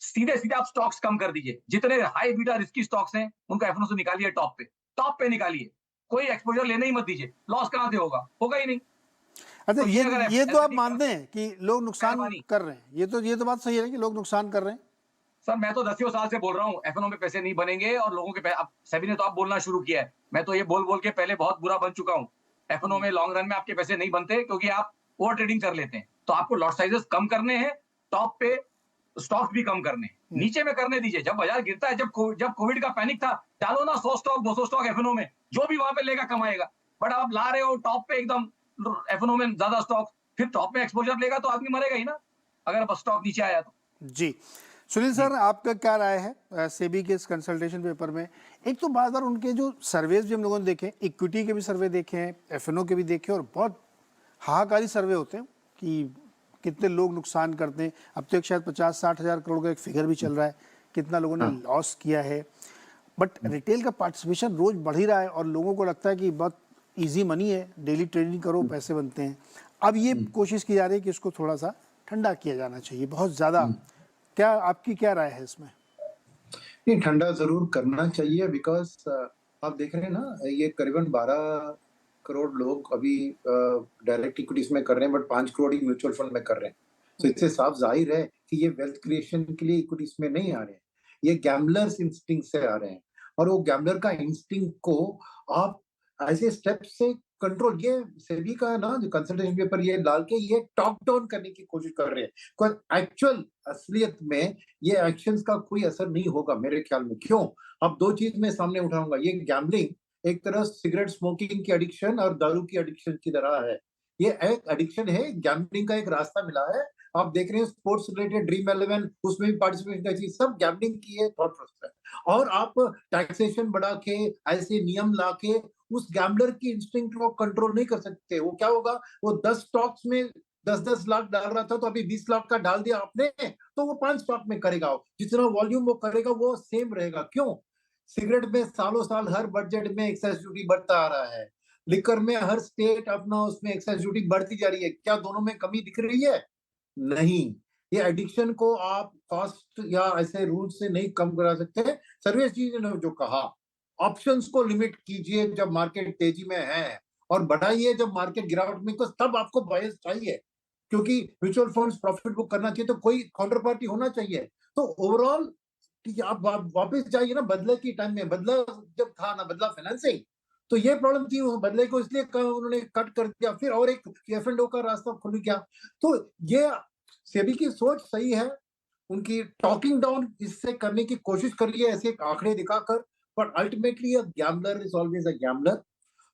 सीधे सीधे आप स्टॉक्स कम कर दीजिए। जितने हाई बीटा रिस्की स्टॉक्स हैं उनको एफएनओ से निकालिए, टॉप पे निकालिए। कोई एक्सपोजर लेने ही मत दीजिए, लॉस कहां से होगा, होगा ही नहीं। अच्छा, तो ये अगर ये तो आप SIP मानते हैं कि लोग नुकसान मेहरबानी। कर रहे हैं, ये तो बात सही है कि लोग नुकसान कर रहे हैं। सर मैं तो दसियों साल से बोल रहा हूँ एफएनओ में पैसे नहीं बनेंगे, और लोगों के अब सभी ने तो आप बोलना शुरू किया है। मैं तो ये बोल बोल के पहले बहुत बुरा बन चुका हूँ। एफएनओ में लॉन्ग रन में आपके पैसे नहीं बनते क्योंकि आप ओवर ट्रेडिंग कर लेते हैं। तो आपको लॉट साइजेस कम करने हैं, टॉप पे स्टॉक्स भी कम करने हैं। नीचे में करने दीजिए। जब बाजार गिरता है, जब कोविड का पैनिक था, डालो ना 100 स्टॉक 200 स्टॉक एफएनओ में, जो भी वहां पे लेगा कमाएगा। बट आप ला रहे हो टॉप पे एकदम एफएनओ में ज्यादा स्टॉक, फिर टॉप में एक्सपोजर लेगा तो आदमी मरेगा ही ना, अगर स्टॉक नीचे आया तो। जी, सुनील सर, आपका क्या राय है सेबी के इस कंसल्टेशन पेपर में? एक तो बार बार उनके जो सर्वेज भी हम लोगों ने देखे, इक्विटी के भी सर्वे देखे हैं, एफएनओ के भी देखे, और बहुत हाहाकारी सर्वे होते हैं कि कितने लोग नुकसान करते हैं। अब तो एक शायद 50-60 हज़ार करोड़ का एक फिगर भी चल रहा है, कितना लोगों ने लॉस किया है। बट रिटेल का पार्टिसिपेशन रोज बढ़ ही रहा है और लोगों को लगता है कि बहुत इजी मनी है, डेली ट्रेडिंग करो, पैसे बनते हैं। अब ये कोशिश की जा रही है कि इसको थोड़ा सा ठंडा किया जाना चाहिए, बहुत ज़्यादा। क्या आपकी क्या राय है इसमें? नहीं, ठंडा जरूर करना चाहिए, बिकॉज आप देख रहे हैं ना, ये करीबन 12 करोड़ लोग अभी डायरेक्ट इक्विटीज में कर रहे हैं, but 5 crore he mutual fund में कर रहे हैं। तो इससे साफ जाहिर है कि ये वेल्थ क्रिएशन के लिए इक्विटीज में नहीं आ रहे हैं, ये गैम्बलर्स इंस्टिंक्ट से आ रहे हैं। और वो गैम्बलर का इंस्टिंक्ट को आप ऐसे स्टेप से कंट्रोल, ये सेबी का ना जो कंसल्टेशन पेपर ये डाल के ये टॉप डाउन करने की कोशिश कर रहे हैं। कोई एक्चुअल असलियत में ये एक्शंस का कोई असर नहीं होगा मेरे ख्याल में। क्यों? अब दो चीज मैं सामने उठाऊंगा। ये गैम्बलिंग एक तरह सिगरेट स्मोकिंग की एडिक्शन और दारू की एडिक्शन की तरह है। ये एक एडिक्शन है, गैम्बलिंग का एक रास्ता मिला है। आप देख रहे हैं स्पोर्ट्स रिलेटेड ड्रीम 11 उसमें भी पार्टिसिपेशन का चीज सब गैम्बलिंग की है, थॉट प्रोसेस है। और आप टैक्सेशन बढ़ा के ऐसे नियम ला के उस गैम्बलर की इंस्टिंक्ट को कंट्रोल नहीं कर सकते। वो क्या होगा, वो 10 स्टॉक्स में 10-10 लाख डाल रहा था तो अभी 20 लाख का डाल दिया आपने, तो वो 5 स्टॉक में करेगा। जितना वॉल्यूम वो करेगा वो सेम रहेगा। क्यों? सिगरेट में सालों साल हर बजट में एक्साइज ड्यूटी बढ़ता आ रहा है, लिकर में हर स्टेट अपना उसमें एक्साइज ड्यूटी बढ़ती जा रही है। क्या दोनों में कमी दिख रही है? नहीं। ये एडिक्शन को आप कॉस्ट या ऐसे रूल से नहीं कम करा सकते। सर्वेश जी ने जो कहा, ऑप्शंस को लिमिट कीजिए जब मार्केट तेजी में है, और बढ़ाइए जब मार्केट गिरावट में, तब आपको बायस चाहिए, क्योंकि म्यूचुअल फंड्स प्रॉफिट बुक करना चाहिए तो कोई काउंटर पार्टी होना चाहिए। तो ओवरऑल आप वापस जाइए ना बदले की टाइम में। बदला जब था ना, बदला फाइनेंसिंग, तो ये प्रॉब्लम थी, बदले को इसलिए उन्होंने कट कर दिया, फिर और एक F&O का रास्ता खुल गया। तो ये सेबी की सोच सही है, उनकी टॉकिंग डाउन इससे करने की कोशिश कर रही है ऐसे आंकड़े दिखाकर, पर ultimately a gambler is always a gambler.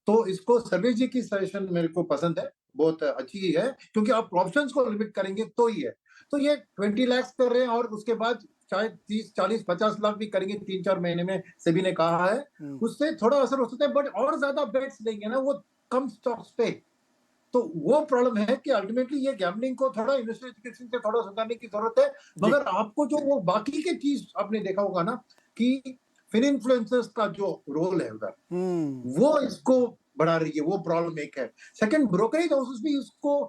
तो इसको सर्वेश जी की सजेशन मेरे को पसंद है, बहुत अच्छी है, क्योंकि आप ऑप्शंस को लिमिट करेंगे तो ही है। तो ये 20 लाख कर रहे हैं और उसके बाद शायद 30-40-50 लाख भी करेंगे 3-4 महीने में, सेबी ने कहा है। उससे थोड़ा असर हो सकता है, बट और ज्यादा बेट्स लेंगे ना वो कम स्टॉक्स पे, तो वो प्रॉब्लम है कि अल्टीमेटली ये गैम्बलिंग को थोड़ा इन्वेस्टर एजुकेशन से थोड़ा सुधारने की जरूरत है। मगर आपको जो वो बाकी के चीज आपने देखा होगा ना कि फिन इन्फ्लुएंसर्स का जो रोल है उधर, वो इसको बढ़ा रही है, वो प्रॉब्लम एक है। सेकंड, ब्रोकरेज हाउसेस भी उसको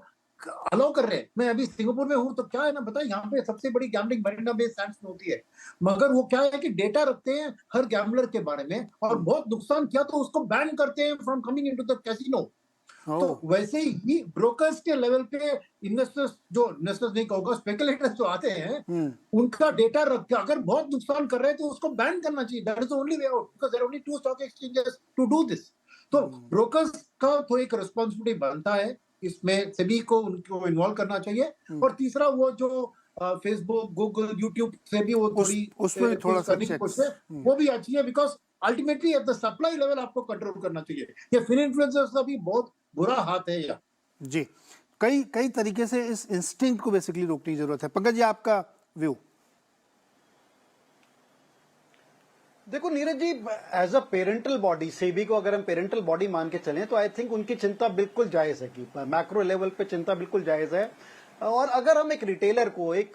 अलाउ कर रहे हैं। मैं अभी सिंगापुर में हूँ, तो क्या है ना, बताए यहाँ पे सबसे बड़ी गैम्बलिंग मरीना बे सैंड्स में होती है, मगर वो क्या है कि डेटा रखते हैं हर गैम्बलर के बारे में, और बहुत नुकसान किया तो उसको बैन करते हैं from coming into the casino. तो वैसे ही ब्रोकर्स के लेवल पे इन्वेस्टर्स, जो इन्वेस्टर्स नहीं कहूंगा, स्पेकुलेटर्स जो आते हैं, उनका डेटा रख के अगर बहुत नुकसान कर रहे हैं तो उसको बैन करना चाहिए। That is only way out, because there are only 2 stock exchanges to do this. तो ब्रोकर्स का तो एक रिस्पांसिबिलिटी बनता है, इसमें सभी को उनको इन्वॉल्व करना चाहिए। और तीसरा, वो जो फेसबुक, गूगल, यूट्यूब से भी वो थोड़ी उसमें भी थोड़ा सा करने की कोशिश है, वो भी अच्छी है, because ultimately at the supply level आपको कंट्रोल करना चाहिए। ये फिन इन्फ्लुएंसर्स का भी बहुत बुरा हाथ है यार जी। कई तरीके से इस इंस्टिंक्ट को बेसिकली रोकने की जरूरत है। पंकज जी, आपका व्यू? देखो Neeraj ji, as a parental body, SEBI को अगर हम पेरेंटल बॉडी मान के चलें तो आई थिंक उनकी चिंता बिल्कुल जायज है, कि मैक्रो लेवल पे चिंता बिल्कुल जायज है। और अगर हम एक रिटेलर को, एक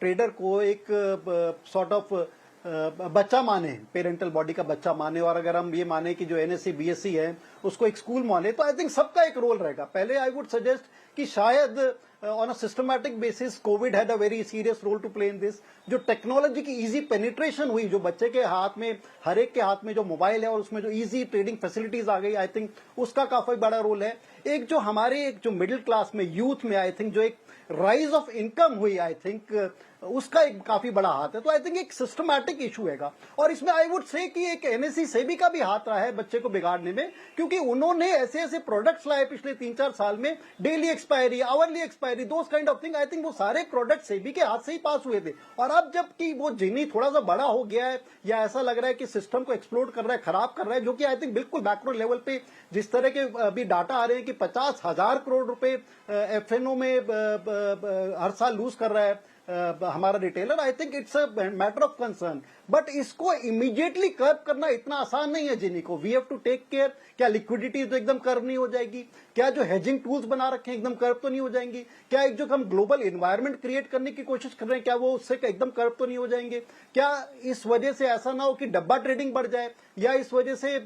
ट्रेडर को एक सॉर्ट ऑफ बच्चा माने, पेरेंटल बॉडी का बच्चा माने, और अगर हम ये माने कि जो एनएससी बीएससी है उसको एक स्कूल माने, तो आई थिंक सबका एक रोल रहेगा। पहले आई वुड सजेस्ट कि शायद on a systematic basis COVID had a very serious role to play in this. जो टेक्नोलॉजी की इजी पेनिट्रेशन हुई, जो बच्चे के हाथ में, हर एक के हाथ में जो मोबाइल है और उसमें जो इजी ट्रेडिंग फैसिलिटीज आ गई, आई थिंक उसका काफी बड़ा रोल है। एक जो हमारे एक जो मिडिल क्लास में, यूथ में आई थिंक जो एक राइज ऑफ इनकम हुई, आई थिंक उसका एक काफी बड़ा हाथ है। तो आई थिंक एक सिस्टमैटिक इशू हैगा, और इसमें आई वुड से कि एक एनएससी सेबी का भी हाथ रहा है बच्चे को बिगाड़ने में, क्योंकि उन्होंने ऐसे ऐसे प्रोडक्ट्स लाए पिछले 3-4 साल में, daily expiry, hourly expiry, those kind of thing. I think वो सारे प्रोडक्ट सेबी के हाथ से ही पास हुए थे। और अब जबकि वो जिनी थोड़ा सा बड़ा हो गया है, या ऐसा लग रहा है कि सिस्टम को एक्सप्लोड कर रहा है, खराब कर रहा है, जो कि आई थिंक बिल्कुल मैक्रो लेवल पे जिस तरह के अभी डाटा आ रहे हैं कि 50,000 करोड़ रुपए एफएनओ में हर साल लूज कर रहा है हमारा retailer, I think it's a matter of concern. But इसको इमीडिएटली कर्व करना इतना आसान नहीं है जिनी को। We have to take care. क्या लिक्विडिटी तो एकदम कर्व नहीं हो जाएगी? क्या जो हेजिंग टूल्स बना रखे हैं एकदम कर्व तो नहीं हो जाएंगी? क्या एक जो हम ग्लोबल एनवायरनमेंट क्रिएट करने की कोशिश कर रहे हैं, क्या वो उससे एकदम कर्व तो नहीं हो जाएंगे? क्या इस वजह से ऐसा ना हो कि डब्बा ट्रेडिंग बढ़ जाए, या इस वजह से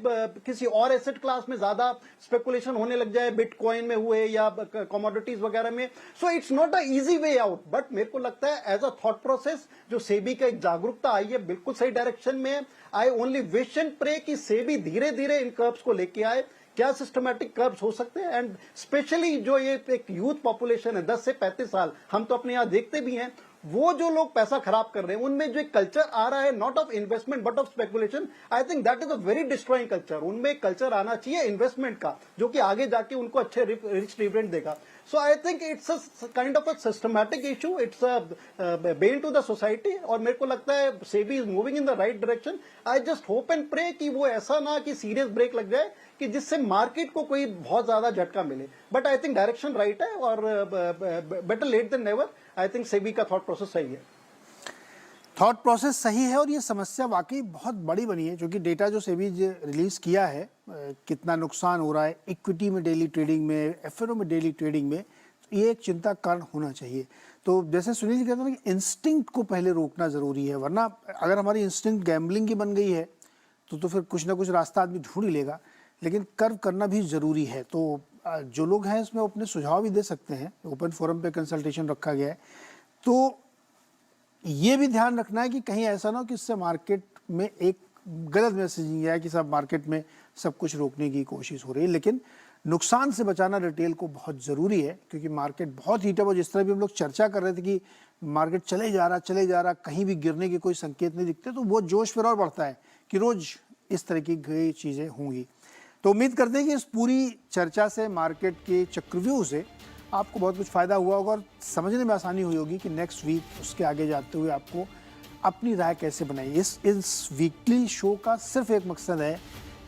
किसी और एसेट क्लास में ज्यादा स्पेकुलेशन होने लग जाए, बिटकॉइन में हुए या कमोडिटीज वगैरह में? So it's not a easy way out. But मेरे को लगता है एज अ थॉट प्रोसेस जो सेबी का एक जागरूकता आई है, बिल्कुल सही डायरेक्शन में है। I only wish and pray कि सेबी धीरे धीरे इन कर्व्स को लेके आए। क्या सिस्टमैटिक कर्व्स हो सकते हैं, एंड स्पेशली जो ये एक यूथ पॉपुलेशन है 10 से 35 साल, हम तो अपने यहां देखते भी हैं, वो जो लोग पैसा खराब कर रहे हैं, उनमें जो एक कल्चर आ रहा है, not of investment but of speculation, I think that is a very destroying culture. उनमें एक कल्चर आना चाहिए इन्वेस्टमेंट का, जो कि आगे जाके उनको अच्छे रिच डिविडेंड देगा। So I think it's a kind of a systematic issue, it's a bane to the society, और मेरे को लगता है SEBI is moving in the right direction. I just hope and pray कि वो ऐसा ना कि सीरियस ब्रेक लग जाए कि जिससे मार्केट को कोई बहुत ज्यादा झटका मिले। But I think direction right है, और better late than never. I think SEBI का थॉट प्रोसेस सही है। थॉट प्रोसेस सही है, और ये समस्या वाकई बहुत बड़ी बनी है, क्योंकि डेटा जो सेबी रिलीज किया है, कितना नुकसान हो रहा है इक्विटी में डेली ट्रेडिंग में, एफएनओ में डेली ट्रेडिंग में, तो ये एक चिंता का कारण होना चाहिए। तो जैसे सुनील जी कहते हैं कि इंस्टिंक्ट को पहले रोकना ज़रूरी है, वरना अगर हमारी इंस्टिंक्ट गैम्बलिंग की बन गई है तो फिर कुछ ना कुछ रास्ता आदमी ढूंढ ही लेगा। लेकिन कर्व करना भी ज़रूरी है। तो जो लोग हैं इसमें अपने सुझाव भी दे सकते हैं, ओपन फोरम पे कंसल्टेशन रखा गया है। तो ये भी ध्यान रखना है कि कहीं ऐसा ना हो कि इससे मार्केट में एक गलत मैसेजिंग आए कि सब मार्केट में सब कुछ रोकने की कोशिश हो रही है। लेकिन नुकसान से बचाना रिटेल को बहुत ज़रूरी है, क्योंकि मार्केट बहुत हीटअप है। जिस तरह भी हम लोग चर्चा कर रहे थे कि मार्केट चले जा रहा, कहीं भी गिरने के कोई संकेत नहीं दिखते, तो वो जोश फिर और बढ़ता है कि रोज़ इस तरह की कई चीज़ें होंगी। तो उम्मीद करते हैं कि इस पूरी चर्चा से, मार्केट के चक्रव्यूह से आपको बहुत कुछ फ़ायदा हुआ होगा, और समझने में आसानी हुई होगी कि नेक्स्ट वीक उसके आगे जाते हुए आपको अपनी राय कैसे बनाई। इस वीकली शो का सिर्फ एक मकसद है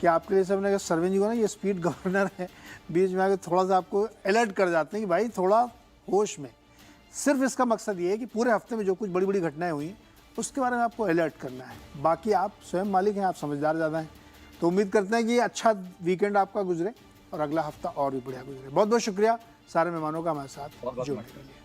कि आपके लिए सबने सरवीन जी को ना, ये स्पीड गवर्नर है, बीच में आके थोड़ा सा आपको अलर्ट कर जाते हैं कि भाई थोड़ा होश में। सिर्फ इसका मकसद ये है कि पूरे हफ्ते में जो कुछ बड़ी बड़ी घटनाएं हुई उसके बारे में आपको अलर्ट करना है। बाकी आप स्वयं मालिक हैं, आप समझदार ज़्यादा हैं। तो उम्मीद करते हैं कि अच्छा वीकेंड आपका गुजरे और अगला हफ्ता और भी बढ़िया गुजरे। बहुत बहुत शुक्रिया सारे मेहमानों का हमारे साथ जुड़ने के लिए।